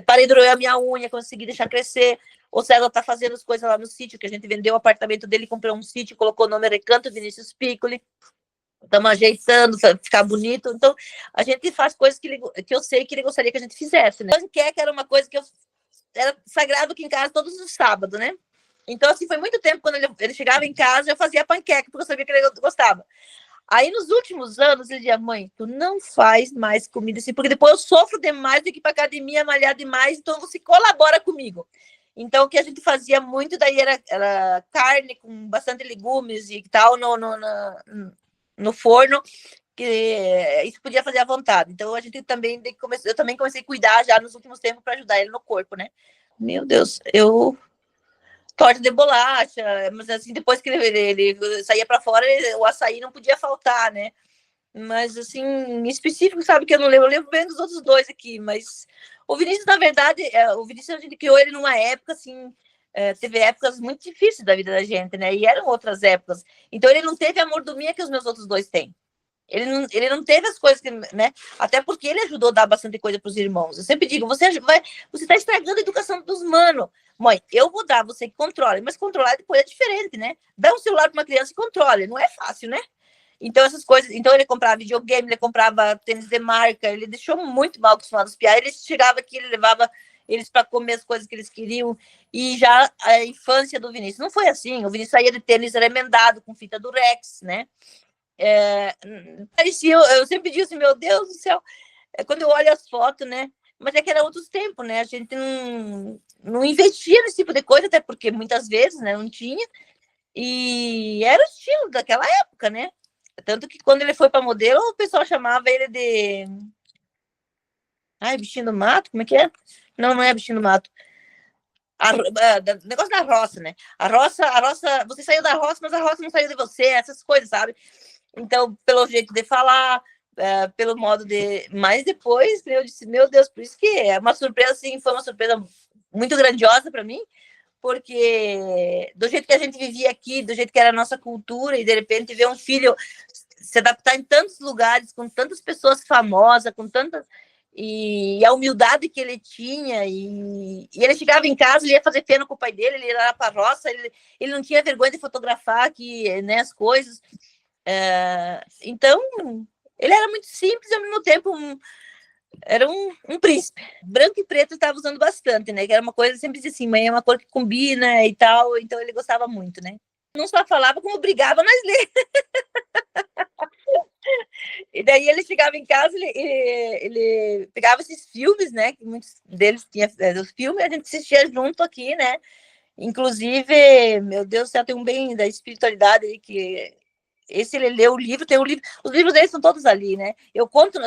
Parei de roer a minha unha, consegui deixar crescer, o César tá fazendo as coisas lá no sítio, que a gente vendeu o apartamento dele, comprou um sítio, colocou o nome Recanto Vinícius Piccoli, estamos ajeitando, ficar bonito. Então, a gente faz coisas que eu sei que ele gostaria que a gente fizesse, né? Panqueca era uma coisa que era sagrado aqui em casa todos os sábados, né? Então, assim, foi muito tempo quando ele chegava em casa, eu fazia panqueca, porque eu sabia que ele gostava. Aí, nos últimos anos, ele dizia, mãe, tu não faz mais comida assim, porque depois eu sofro demais, tenho que ir para academia, malhar demais, então você colabora comigo. Então, o que a gente fazia muito daí era carne com bastante legumes e tal no forno, que isso podia fazer à vontade. Então, a gente também eu também comecei a cuidar já nos últimos tempos para ajudar ele no corpo, né? Meu Deus, torta de bolacha, mas assim, depois que ele saía para fora, o açaí não podia faltar, né? Mas, assim, em específico, sabe que eu não lembro, eu lembro bem dos outros dois aqui, mas o Vinícius, na verdade, o Vinícius, a gente criou ele numa época, assim, teve épocas muito difíceis da vida da gente, né? E eram outras épocas. Então, ele não teve a mordomia que os meus outros dois têm. Ele não teve as coisas que, né? Até porque ele ajudou a dar bastante coisa para os irmãos. Eu sempre digo, você está estragando a educação dos manos. Mãe, eu vou dar, você que controla, mas controlar depois é diferente, né? Dá um celular para uma criança e controle, não é fácil, né? Então, essas coisas. Então, ele comprava videogame, ele comprava tênis de marca, ele deixou muito mal acostumado os piá. Ele chegava aqui, ele levava eles para comer as coisas que eles queriam. E já a infância do Vinícius não foi assim. O Vinícius saía de tênis remendado, com fita do Rex, né? Parecia, eu sempre digo assim, meu Deus do céu, quando eu olho as fotos, né? Mas é que era outros tempos, né? A gente não investia nesse tipo de coisa, até porque muitas vezes, né, não tinha. E era o estilo daquela época, né? Tanto que quando ele foi para modelo, o pessoal chamava ele de... bichinho do mato, como é que é? Não é bichinho do mato. Negócio da roça, né? A roça, você saiu da roça, mas a roça não saiu de você, essas coisas, sabe? Então, pelo jeito de falar, pelo modo de... Mas depois, eu disse, meu Deus, por isso que é uma surpresa, assim, foi uma surpresa muito grandiosa para mim, porque do jeito que a gente vivia aqui, do jeito que era a nossa cultura, e de repente ver um filho se adaptar em tantos lugares, com tantas pessoas famosas, com tantas... E a humildade que ele tinha, e ele chegava em casa, ele ia fazer feno com o pai dele, ele ia lá para a roça, ele não tinha vergonha de fotografar aqui, né, as coisas. Então, ele era muito simples e ao mesmo tempo era um príncipe. Branco e preto ele estava usando bastante, né? Que era uma coisa, sempre dizia assim, mãe, é uma cor que combina e tal, então ele gostava muito, né? Não só falava, como brigava nas leis. E daí ele chegava em casa, ele pegava esses filmes, né? Que muitos deles tinham os filmes, a gente assistia junto aqui, né? Inclusive, meu Deus do céu, tem um bem da espiritualidade aí que... Esse ele leu o livro, tem o livro, os livros dele são todos ali, né? Eu conto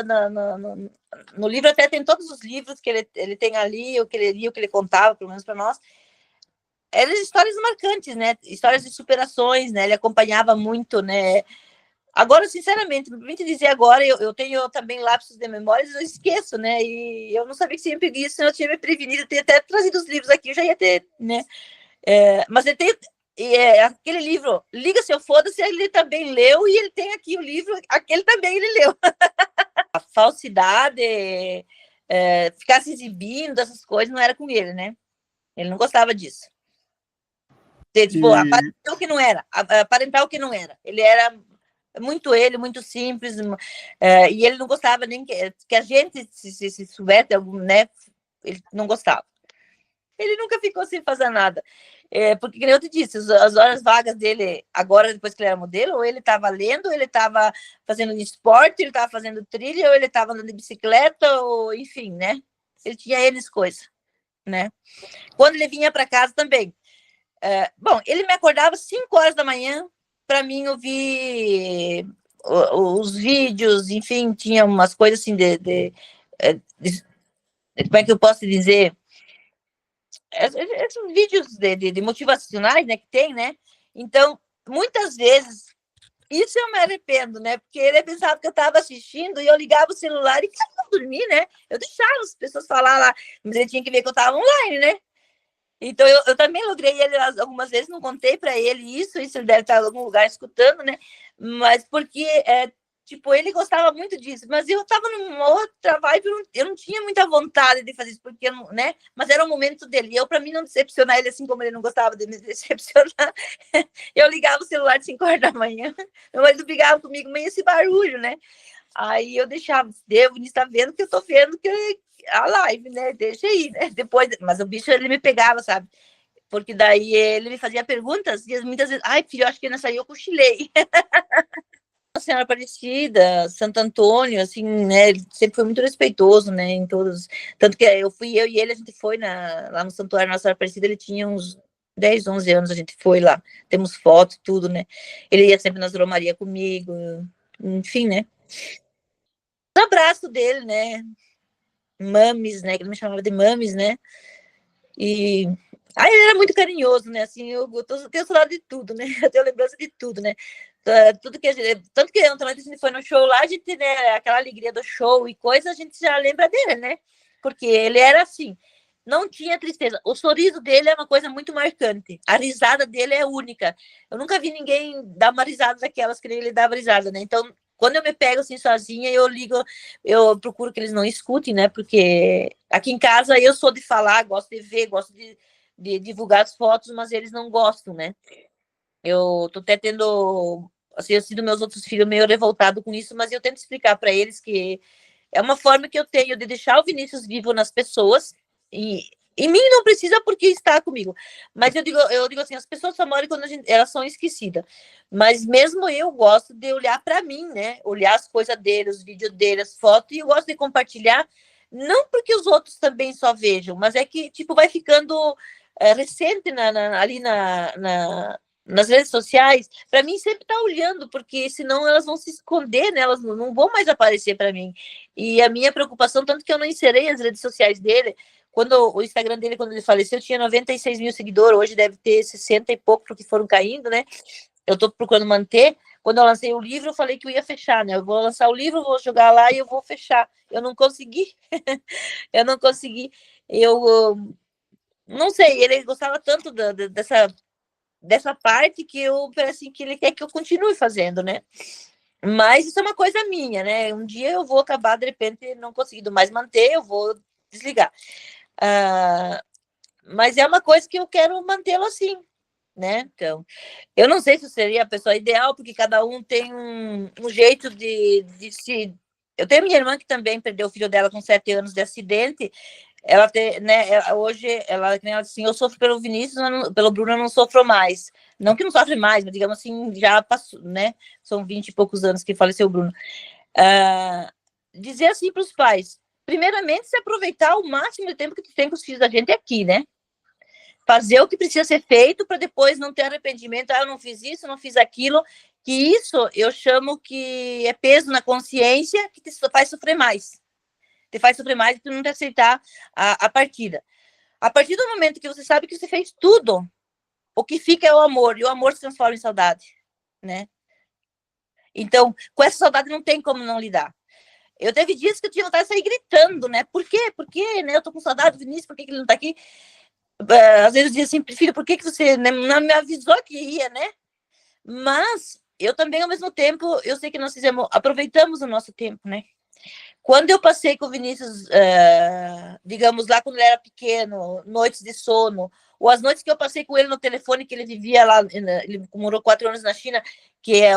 no livro, até tem todos os livros que ele tem ali, o que ele lia, o que ele contava, pelo menos para nós. Eram histórias marcantes, né? Histórias de superações, né? Ele acompanhava muito, né? Agora, sinceramente, para me dizer agora, eu tenho também lapsos de memórias, eu esqueço, né? E eu não sabia que você ia pedir isso, senão eu tinha me prevenido, eu teria até trazido os livros aqui, eu já ia ter, né? Mas ele tem... aquele livro, Liga Seu Foda-se, ele também leu, e ele tem aqui o livro, aquele também ele leu. A falsidade, ficar se exibindo, essas coisas, não era com ele, né? Ele não gostava disso. Tipo, aparentar o que não era, aparentar o que não era. Ele era muito simples, e ele não gostava nem que a gente se soubesse algum, né? Ele não gostava. Ele nunca ficou sem fazer nada. Porque, como eu te disse, as horas vagas dele, agora, depois que ele era modelo, ou ele estava lendo, ou ele estava fazendo esporte, ele estava fazendo trilha, ou ele estava andando de bicicleta, ou enfim, né? Ele tinha N coisas, né? Quando ele vinha para casa também. Bom, ele me acordava 5 horas da manhã para mim ouvir os vídeos, enfim, tinha umas coisas assim como é que eu posso dizer? Esses vídeos de motivacionais, né, que tem, né? Então, muitas vezes, isso eu me arrependo, né? Porque ele pensava que eu estava assistindo e eu ligava o celular e dormir, né? Eu deixava as pessoas falar lá, mas ele tinha que ver que eu estava online, né? Então, eu também logrei ele algumas vezes, não contei para ele isso ele deve estar em algum lugar escutando, né? Mas porque, tipo, ele gostava muito disso, mas eu estava numa outra vibe, eu não tinha muita vontade de fazer isso, porque, né? Mas era o momento dele. E eu, para mim, não decepcionar ele, assim como ele não gostava de me decepcionar, eu ligava o celular de 5 horas da manhã, meu marido brigava comigo, meio esse barulho, né? Aí eu deixava, o Vinícius tá vendo que eu tô vendo que a live, né? Deixa aí, né? Depois, mas o bicho, ele me pegava, sabe? Porque daí ele me fazia perguntas e muitas vezes, ai, filho, acho que nessa aí eu cochilei. A Senhora Aparecida, Santo Antônio, assim, né? Ele sempre foi muito respeitoso, né? Em todos. Tanto que eu e ele, a gente foi lá no Santuário Nossa Senhora Aparecida, ele tinha uns 10, 11 anos, a gente foi lá. Temos fotos, tudo, né? Ele ia sempre nas Romaria comigo, enfim, né? O abraço dele, né? Mames, né? Que ele me chamava de Mames, né? E aí ele era muito carinhoso, né? Assim, eu tenho saudade de tudo, né? Eu tenho lembrança de tudo, né? Tudo que tanto que ontem a gente foi no show lá, a gente, né, aquela alegria do show e coisa, a gente já lembra dele, né? Porque ele era assim, não tinha tristeza. O sorriso dele é uma coisa muito marcante. A risada dele é única. Eu nunca vi ninguém dar uma risada daquelas que ele dava risada, né? Então, quando eu me pego assim sozinha, eu procuro que eles não escutem, né? Porque aqui em casa eu sou de falar, gosto de ver, gosto de divulgar as fotos, mas eles não gostam, né? Eu tô até tendo, assim, eu sinto meus outros filhos meio revoltados com isso, mas eu tento explicar para eles que é uma forma que eu tenho de deixar o Vinícius vivo nas pessoas e mim não precisa porque está comigo. Mas eu digo assim, as pessoas só morrem quando elas são esquecidas. Mas mesmo eu gosto de olhar para mim, né? Olhar as coisas dele, os vídeos dele, as fotos, e eu gosto de compartilhar, não porque os outros também só vejam, mas é que, tipo, vai ficando recente ali nas redes sociais, para mim sempre tá olhando, porque senão elas vão se esconder, né? Elas não vão mais aparecer para mim. E a minha preocupação, tanto que eu não inserei as redes sociais dele, quando o Instagram dele, quando ele faleceu, tinha 96 mil seguidores, hoje deve ter 60 e pouco, porque foram caindo, né? Eu estou procurando manter. Quando eu lancei o livro, eu falei que eu ia fechar, né? Eu vou lançar o livro, vou jogar lá e eu vou fechar. Eu não consegui. Eu não consegui. Eu não sei, ele gostava tanto dessa parte que eu parece que ele quer que eu continue fazendo, né? Mas isso é uma coisa minha, né? Um dia eu vou acabar, de repente, não conseguindo mais manter, eu vou desligar. Mas é uma coisa que eu quero mantê-lo assim, né? Então, eu não sei se seria a pessoa ideal, porque cada um tem um jeito de se. Eu tenho minha irmã que também perdeu o filho dela com 7 anos de acidente. Ela tem, né? Hoje ela disse assim: eu sofro pelo Vinícius, mas pelo Bruno eu não sofro mais. Não que não sofre mais, mas digamos assim, já passou, né? São 20 e poucos anos que faleceu o Bruno. Dizer assim para os pais: primeiramente, se aproveitar o máximo de tempo que tu tem com os filhos da gente aqui, né? Fazer o que precisa ser feito para depois não ter arrependimento. Eu não fiz isso, não fiz aquilo. Que isso eu chamo que é peso na consciência que te faz sofrer mais. Te faz sofrer mais e tu não te aceitar a partida. A partir do momento que você sabe que você fez tudo, o que fica é o amor, e o amor se transforma em saudade, né? Então, com essa saudade não tem como não lidar. Eu teve dias que eu tinha vontade de sair gritando, né? Por quê? Por quê? Né? Eu tô com saudade do Vinícius, por que ele não tá aqui? Às vezes eu dizia assim, filho, por que você não me avisou que ia, né? Mas eu também, ao mesmo tempo, eu sei que nós aproveitamos o nosso tempo, né? Quando eu passei com o Vinícius, digamos lá, quando ele era pequeno, noites de sono, ou as noites que eu passei com ele no telefone, que ele vivia lá, ele morou 4 anos na China, que é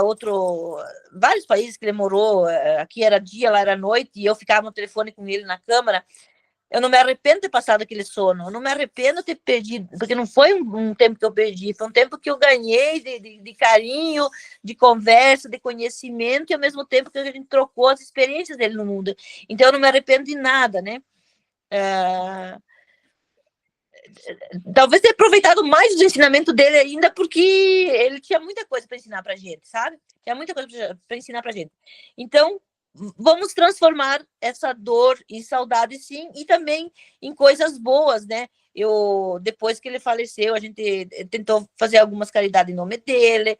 vários países que ele morou, aqui era dia, lá era noite, e eu ficava no telefone com ele na câmara. Eu não me arrependo de ter passado aquele sono, eu não me arrependo de ter perdido, porque não foi um tempo que eu perdi, foi um tempo que eu ganhei de carinho, de conversa, de conhecimento, e ao mesmo tempo que a gente trocou as experiências dele no mundo. Então, eu não me arrependo de nada, né? Talvez ter aproveitado mais do ensinamento dele ainda, porque ele tinha muita coisa para ensinar para a gente, sabe? Tinha muita coisa para ensinar para a gente. Então, vamos transformar essa dor em saudade, sim, e também em coisas boas, né? Depois que ele faleceu, a gente tentou fazer algumas caridades em nome dele,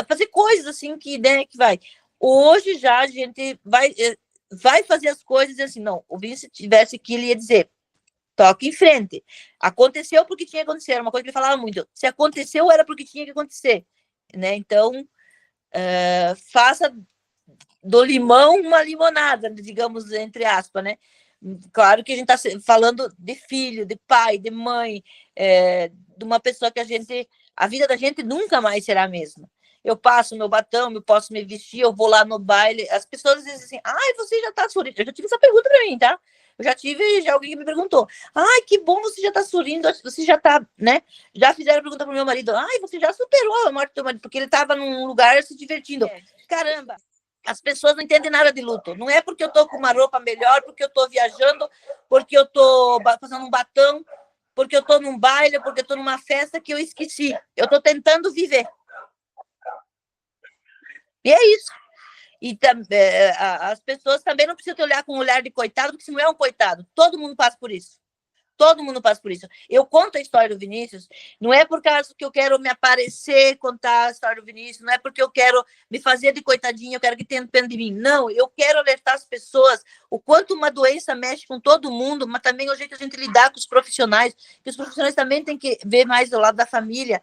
fazer coisas assim que, né, que vai. Hoje já a gente vai, vai fazer as coisas assim, não, o Vinícius tivesse que ele ia dizer, toque em frente. Aconteceu porque tinha que acontecer, era uma coisa que ele falava muito. Se aconteceu, era porque tinha que acontecer, né? Então, faça do limão uma limonada, digamos, entre aspas, né? Claro que a gente está falando de filho, de pai, de mãe, de uma pessoa que a vida da gente nunca mais será a mesma. Eu passo meu batom, eu posso me vestir, eu vou lá no baile, as pessoas dizem assim, ai, você já tá sorrindo. Eu já tive essa pergunta para mim, tá? Eu já tive alguém que me perguntou, ai, que bom, você já tá sorrindo, você já tá, né? Já fizeram a pergunta pro meu marido, ai, você já superou a morte do teu marido, porque ele tava num lugar se divertindo. Caramba, as pessoas não entendem nada de luto. Não é porque eu tô com uma roupa melhor, porque eu tô viajando, porque eu tô fazendo um batom, porque eu tô num baile, porque eu tô numa festa que eu esqueci. Eu tô tentando viver. E é isso. E as pessoas também não precisam te olhar com um olhar de coitado, porque você não é um coitado. Todo mundo passa por isso. Todo mundo passa por isso. Eu conto a história do Vinícius, não é por causa que eu quero me aparecer, contar a história do Vinícius, não é porque eu quero me fazer de coitadinha, eu quero que tenham pena de mim. Não, eu quero alertar as pessoas o quanto uma doença mexe com todo mundo, mas também o jeito de a gente lidar com os profissionais, que os profissionais também têm que ver mais do lado da família.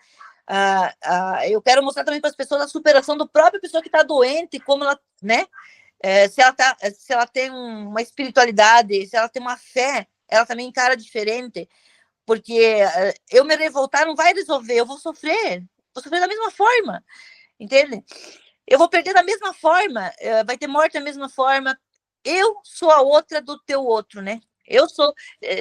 Eu quero mostrar também para as pessoas a superação do próprio pessoa que está doente, como ela, né? Se ela tem uma espiritualidade, se ela tem uma fé, ela também encara diferente, porque eu me revoltar não vai resolver, eu vou sofrer da mesma forma, entende? Eu vou perder da mesma forma, vai ter morte da mesma forma, eu sou a outra do teu outro, né? Eu sou,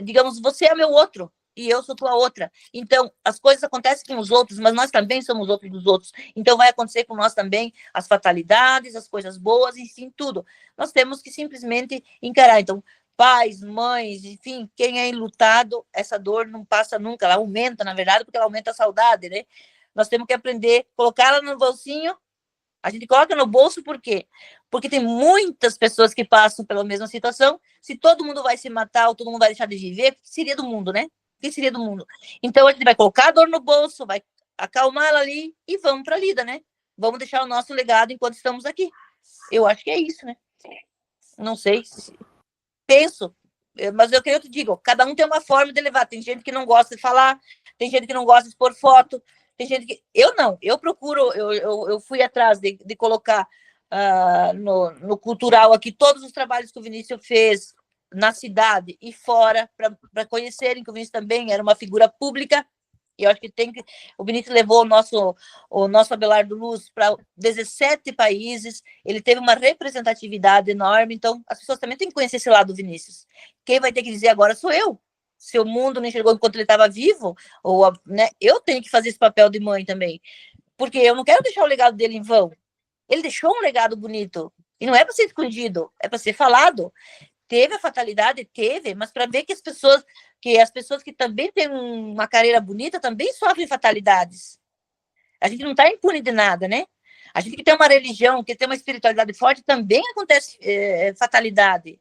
digamos, você é meu outro, e eu sou tua outra. Então, as coisas acontecem com os outros, mas nós também somos outros dos outros. Então, vai acontecer com nós também as fatalidades, as coisas boas, enfim, tudo. Nós temos que simplesmente encarar. Então, pais, mães, enfim, quem é enlutado, essa dor não passa nunca, ela aumenta, na verdade, porque ela aumenta a saudade, né? Nós temos que aprender, colocar ela no bolsinho. A gente coloca no bolso por quê? Porque tem muitas pessoas que passam pela mesma situação. Se todo mundo vai se matar ou todo mundo vai deixar de viver, o que seria do mundo, né? O que seria do mundo? Então, a gente vai colocar a dor no bolso, vai acalmar ela ali e vamos para a lida, né? Vamos deixar o nosso legado enquanto estamos aqui. Eu acho que é isso, né? Não sei se... Penso, mas eu te digo, cada um tem uma forma de levar. Tem gente que não gosta de falar, tem gente que não gosta de expor foto, tem gente que... Eu não, eu procuro, eu fui atrás de colocar no cultural aqui todos os trabalhos que o Vinícius fez na cidade e fora, para conhecerem que o Vinícius também era uma figura pública. E eu acho que o Vinícius levou o nosso Abelardo Luz para 17 países, ele teve uma representatividade enorme, então as pessoas também têm que conhecer esse lado do Vinícius. Quem vai ter que dizer agora sou eu. Se o mundo não enxergou enquanto ele estava vivo, né, eu tenho que fazer esse papel de mãe também, porque eu não quero deixar o legado dele em vão. Ele deixou um legado bonito, e não é para ser escondido, é para ser falado. Teve a fatalidade? Teve, mas para ver que as pessoas que também têm uma carreira bonita também sofrem fatalidades. A gente não está impune de nada, né? A gente que tem uma religião, que tem uma espiritualidade forte, também acontece fatalidade.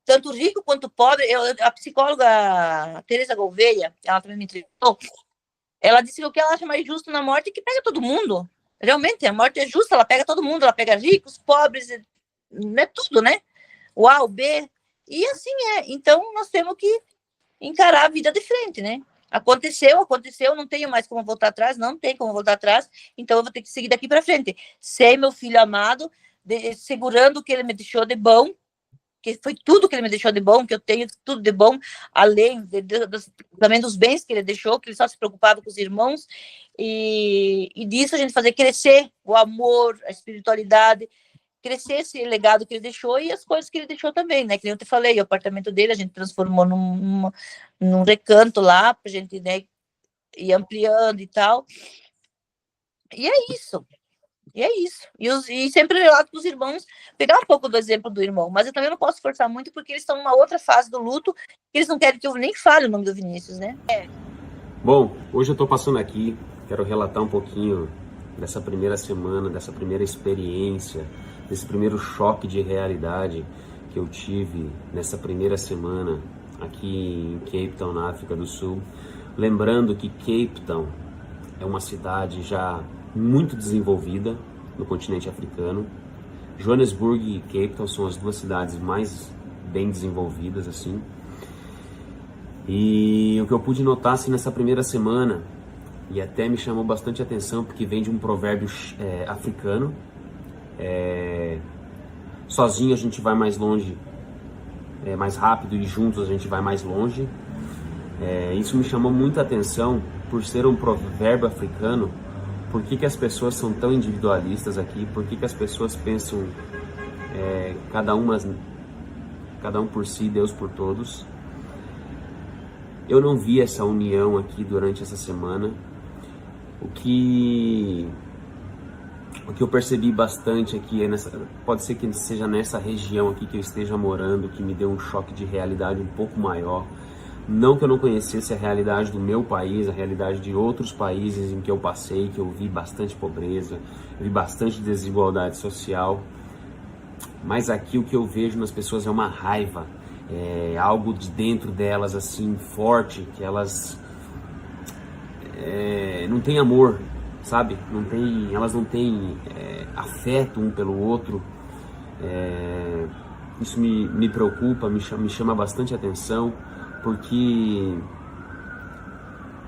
Tanto rico quanto pobre. A psicóloga Teresa Gouveia, ela também me entrevistou, ela disse que o que ela acha mais justo na morte é que pega todo mundo. Realmente, a morte é justa, ela pega todo mundo, ela pega ricos, pobres, né, tudo, né? O A, o B, e assim é. Então, nós temos que encarar a vida de frente, né? Aconteceu, não tenho mais como voltar atrás, não tem como voltar atrás, então eu vou ter que seguir daqui para frente. Sei meu filho amado, segurando o que ele me deixou de bom, que foi tudo que ele me deixou de bom, que eu tenho tudo de bom, além também dos bens que ele deixou, que ele só se preocupava com os irmãos, e disso a gente fazer crescer o amor, a espiritualidade, crescer esse legado que ele deixou e as coisas que ele deixou também, né? Que eu te falei, o apartamento dele a gente transformou num recanto lá, pra gente, né, ir ampliando e tal. E é isso. E sempre relato para os irmãos, pegar um pouco do exemplo do irmão, mas eu também não posso forçar muito, porque eles estão numa outra fase do luto, eles não querem que eu nem fale o nome do Vinícius, né? Bom, hoje eu estou passando aqui, quero relatar um pouquinho dessa primeira semana, dessa primeira experiência, desse primeiro choque de realidade que eu tive nessa primeira semana aqui em Cape Town, na África do Sul. Lembrando que Cape Town é uma cidade já muito desenvolvida no continente africano, Joanesburgo e Cape Town são as duas cidades mais bem desenvolvidas, assim. E o que eu pude notar, assim, nessa primeira semana, e até me chamou bastante atenção, porque vem de um provérbio africano, sozinho a gente vai mais longe, mais rápido, e juntos a gente vai mais longe. Isso me chamou muita atenção, por ser um provérbio africano. Por que as pessoas são tão individualistas aqui? Por que as pessoas pensam cada um por si, Deus por todos? Eu não vi essa união aqui durante essa semana. O que eu percebi bastante aqui pode ser que seja nessa região aqui que eu esteja morando, que me deu um choque de realidade um pouco maior. Não que eu não conhecesse a realidade do meu país, a realidade de outros países em que eu passei, que eu vi bastante pobreza, vi bastante desigualdade social. Mas aqui o que eu vejo nas pessoas é uma raiva, algo de dentro delas assim forte, que elas não têm amor, sabe? Elas não têm afeto um pelo outro. Isso me preocupa, me chama bastante atenção, porque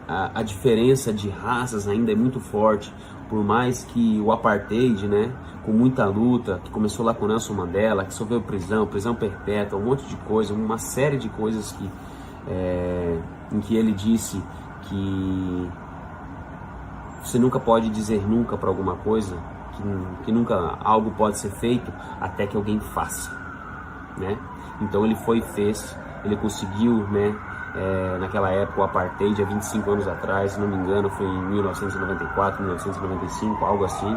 a diferença de raças ainda é muito forte. Por mais que o apartheid, né, com muita luta, que começou lá com Nelson Mandela, que sofreu prisão perpétua, um monte de coisa, uma série de coisas em que ele disse que você nunca pode dizer nunca para alguma coisa, que nunca algo pode ser feito até que alguém faça, né? Então ele fez, ele conseguiu, né? Naquela época, o apartheid, há 25 anos atrás, se não me engano, foi em 1994, 1995, algo assim.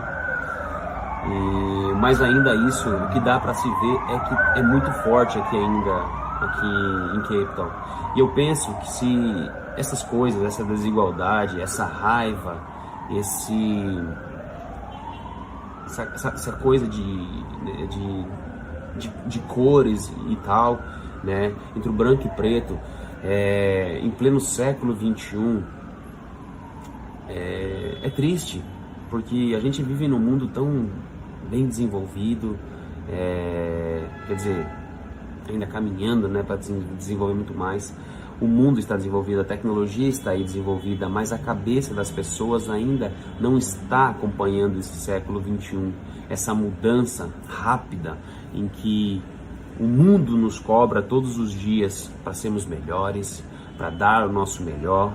Mas ainda isso, o que dá para se ver é que é muito forte aqui em Cape Town. E eu penso que se essas coisas, essa desigualdade, essa raiva, essa coisa de cores e tal, né, entre o branco e preto, em pleno século XXI, é triste, porque a gente vive num mundo tão bem desenvolvido, quer dizer, ainda caminhando, né, para desenvolver muito mais. O mundo está desenvolvido, a tecnologia está aí desenvolvida, mas a cabeça das pessoas ainda não está acompanhando esse século XXI, essa mudança rápida em que o mundo nos cobra todos os dias para sermos melhores, para dar o nosso melhor,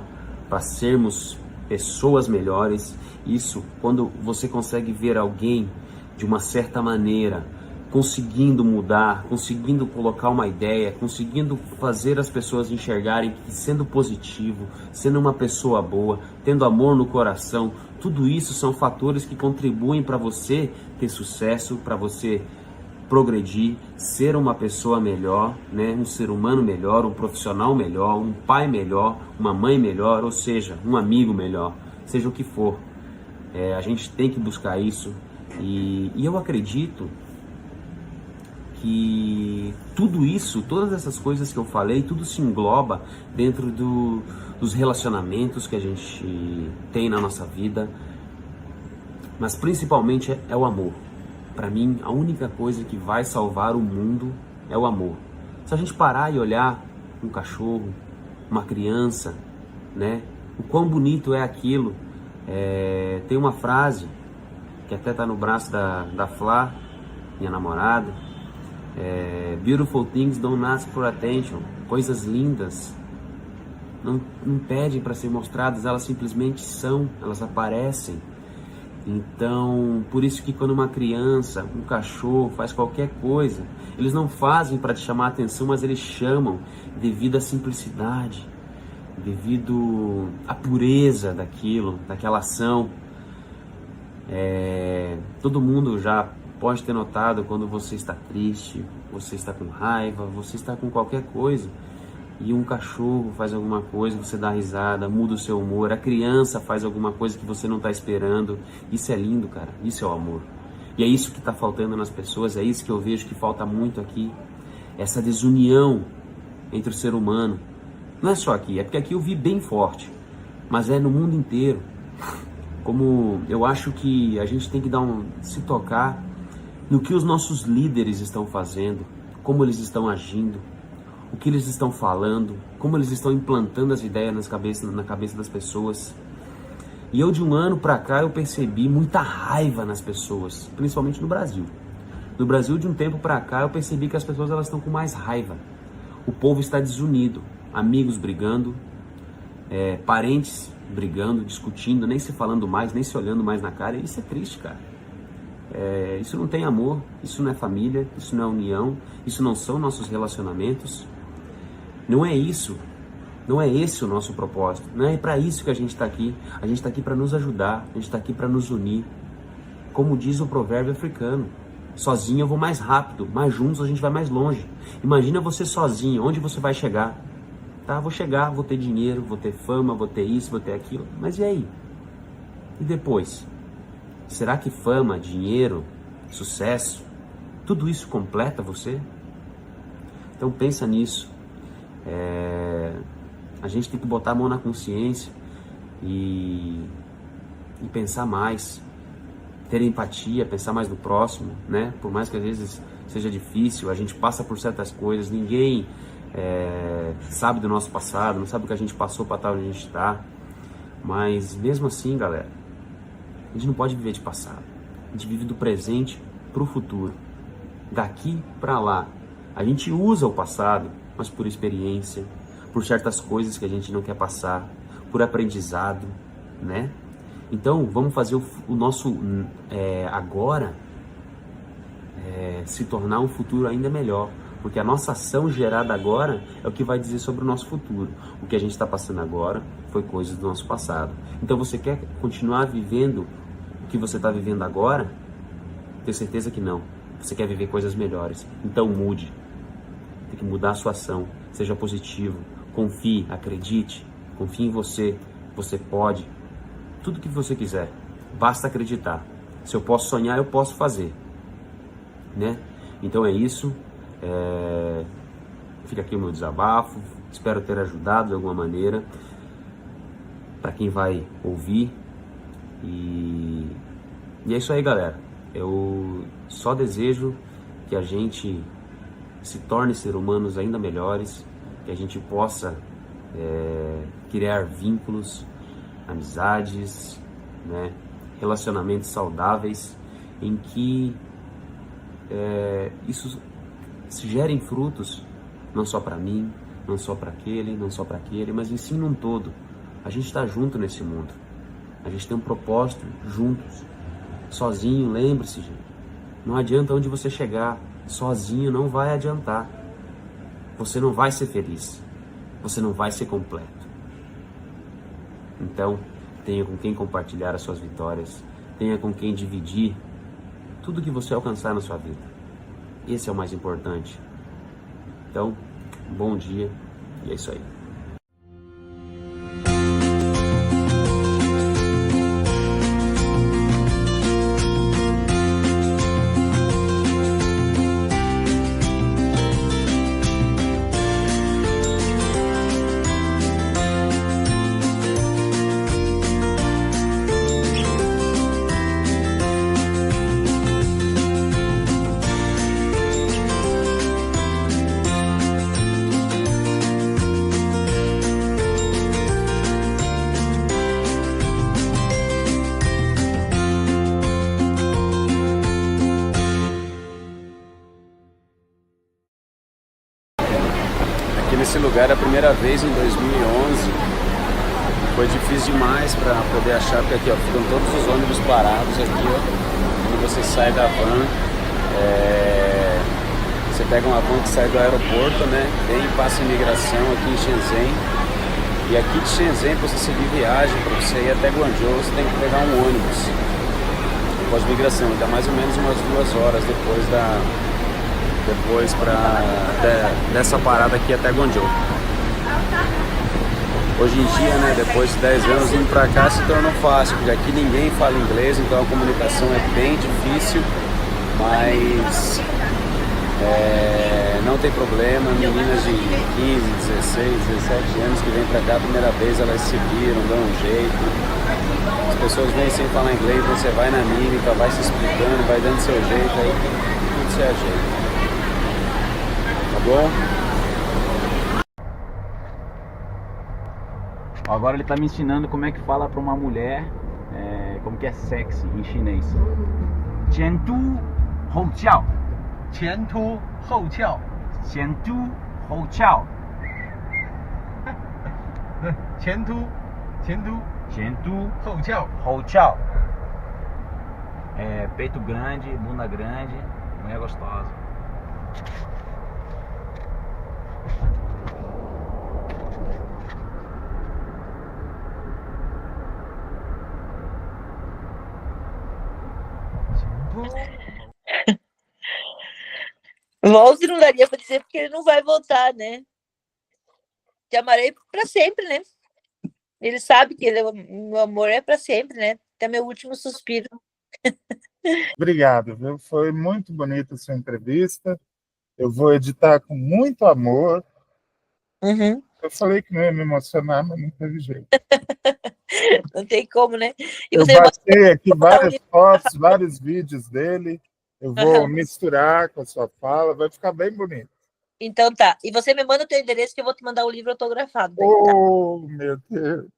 para sermos pessoas melhores. Isso, quando você consegue ver alguém de uma certa maneira conseguindo mudar, conseguindo colocar uma ideia, conseguindo fazer as pessoas enxergarem que sendo positivo, sendo uma pessoa boa, tendo amor no coração, tudo isso são fatores que contribuem para você ter sucesso, para você progredir, ser uma pessoa melhor, né? Um ser humano melhor, um profissional melhor, um pai melhor, uma mãe melhor, ou seja, um amigo melhor, seja o que for. A gente tem que buscar isso, e eu acredito que tudo isso, todas essas coisas que eu falei, tudo se engloba dentro dos relacionamentos que a gente tem na nossa vida, mas principalmente é o amor. Para mim, a única coisa que vai salvar o mundo é o amor. Se a gente parar e olhar um cachorro, uma criança, né, o quão bonito é aquilo. Tem uma frase que até está no braço da Flá, minha namorada, beautiful things don't ask for attention. Coisas lindas não pedem para ser mostradas, elas simplesmente são, elas aparecem. Então, por isso que quando uma criança, um cachorro faz qualquer coisa, eles não fazem para te chamar a atenção, mas eles chamam devido à simplicidade, devido à pureza daquela ação. Todo mundo já pode ter notado quando você está triste, você está com raiva, você está com qualquer coisa, e um cachorro faz alguma coisa, você dá risada, muda o seu humor, a criança faz alguma coisa que você não está esperando. Isso é lindo, cara, isso é o amor. E é isso que está faltando nas pessoas, é isso que eu vejo que falta muito aqui, essa desunião entre o ser humano. Não é só aqui, é porque aqui eu vi bem forte, mas é no mundo inteiro. Como eu acho que a gente tem que se tocar no que os nossos líderes estão fazendo, como eles estão agindo, o que eles estão falando, como eles estão implantando as ideias na cabeça das pessoas. E eu, de um ano para cá, eu percebi muita raiva nas pessoas, principalmente no Brasil. No Brasil, de um tempo para cá, eu percebi que as pessoas elas estão com mais raiva. O povo está desunido, amigos brigando, parentes brigando, discutindo, nem se falando mais, nem se olhando mais na cara. Isso é triste, cara. Isso não tem amor, isso não é família, isso não é união, isso não são nossos relacionamentos. Não é isso, não é esse o nosso propósito, não é para isso que a gente está aqui. A gente está aqui para nos ajudar, a gente está aqui para nos unir. Como diz o provérbio africano, sozinho eu vou mais rápido, mas juntos a gente vai mais longe. Imagina você sozinho, onde você vai chegar? Tá, vou chegar, vou ter dinheiro, vou ter fama, vou ter isso, vou ter aquilo, mas e aí? E depois? Será que fama, dinheiro, sucesso, tudo isso completa você? Então pensa nisso. A gente tem que botar a mão na consciência e pensar mais, ter empatia, pensar mais no próximo, né? Por mais que às vezes seja difícil, a gente passa por certas coisas, ninguém sabe do nosso passado, não sabe o que a gente passou para estar onde a gente está, mas mesmo assim, galera, a gente não pode viver de passado, a gente vive do presente para o futuro, daqui para lá. A gente usa o passado, mas por experiência, por certas coisas que a gente não quer passar, por aprendizado, né? Então, vamos fazer o nosso agora se tornar um futuro ainda melhor, porque a nossa ação gerada agora é o que vai dizer sobre o nosso futuro. O que a gente está passando agora foi coisa do nosso passado. Então, você quer continuar vivendo o que você está vivendo agora? Tenho certeza que não. Você quer viver coisas melhores. Então, mude. Tem que mudar a sua ação. Seja positivo. Confie, acredite. Confie em você. Você pode. Tudo que você quiser. Basta acreditar. Se eu posso sonhar, eu posso fazer. Né? Então é isso. Fica aqui o meu desabafo. Espero ter ajudado de alguma maneira. Para quem vai ouvir. E é isso aí, galera. Eu só desejo que a gente se torne ser humanos ainda melhores, que a gente possa criar vínculos, amizades, né, relacionamentos saudáveis, em que isso se gerem frutos, não só para mim, não só para aquele, mas em si num todo. A gente está junto nesse mundo, a gente tem um propósito juntos. Sozinho, lembre-se, gente, não adianta onde você chegar, sozinho não vai adiantar. Você não vai ser feliz, você não vai ser completo. Então, tenha com quem compartilhar as suas vitórias, tenha com quem dividir tudo que você alcançar na sua vida. Esse é o mais importante. Então, bom dia e é isso aí. Esse lugar a primeira vez em 2011 foi difícil demais para poder achar, porque aqui ó, ficam todos os ônibus parados aqui, ó. Quando você sai da van, você pega uma van que sai do aeroporto, né, vem e passa a imigração aqui em Shenzhen, e aqui de Shenzhen, para você seguir viagem, para você ir até Guangzhou, você tem que pegar um ônibus pós-migração, dá mais ou menos umas 2 horas dessa parada aqui até Guangzhou. Hoje em dia, né, depois de 10 anos indo pra cá, se tornou fácil, porque aqui ninguém fala inglês, então a comunicação é bem difícil, mas não tem problema. Meninas de 15, 16, 17 anos que vêm pra cá a primeira vez, elas se viram, dão um jeito. As pessoas vêm sem falar inglês, você vai na mímica, vai se explicando, vai dando seu jeito, aí tudo se ajeita. Tá bom? Agora ele tá me ensinando como é que fala pra uma mulher, como que é sexy em chinês. 前凸后翘，前凸后翘，前凸后翘，前凸前凸后翘。后翘。Peito grande, bunda grande, mulher gostosa. Volte não daria para dizer porque ele não vai voltar, né? Te amarei para sempre, né? Ele sabe que meu amor é para sempre, né? Até meu último suspiro. Obrigado, viu? Foi muito bonita a sua entrevista. Eu vou editar com muito amor. Uhum. Eu falei que não ia me emocionar, mas não teve jeito. Não tem como, né? E Eu você baixei aqui várias fotos, vários vídeos dele. Eu vou misturar com a sua fala, vai ficar bem bonito. Então tá. E você me manda o teu endereço que eu vou te mandar o livro autografado. Daí, Oh, meu Deus.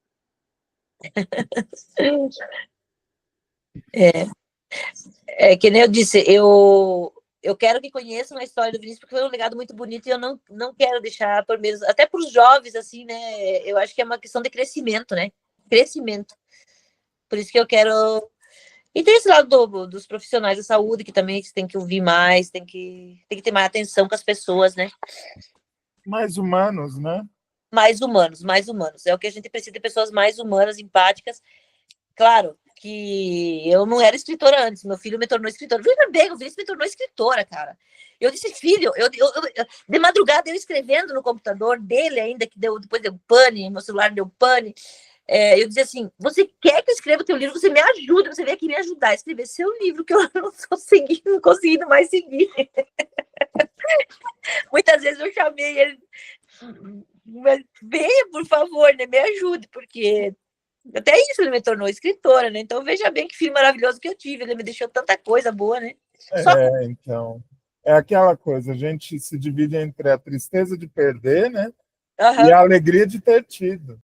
Que nem eu disse, eu quero que conheçam a história do Vinícius, porque foi um legado muito bonito e eu não quero deixar por menos, até para os jovens, assim, né? Eu acho que é uma questão de crescimento, né? Crescimento. Por isso que eu quero. E tem esse lado dos profissionais da saúde, que também tem que ouvir mais, tem que ter mais atenção com as pessoas, né? Mais humanos, né? Mais humanos, mais humanos. É o que a gente precisa de pessoas mais humanas, empáticas. Claro que eu não era escritora antes, meu filho me tornou escritora. Veja bem, o Vinícius me tornou escritora, cara. Eu disse, filho, de madrugada eu escrevendo no computador dele ainda, que depois deu pane, meu celular deu pane. Eu dizia assim, você quer que eu escreva o teu livro? Você me ajuda, você vem aqui me ajudar a escrever seu livro, que eu não conseguindo mais seguir. Muitas vezes eu chamei ele, mas venha, por favor, né, me ajude, porque até isso ele me tornou escritora, né? Então veja bem que filho maravilhoso que eu tive, ele me deixou tanta coisa boa, né? Então, é aquela coisa, a gente se divide entre a tristeza de perder, né? Uhum. E a alegria de ter tido.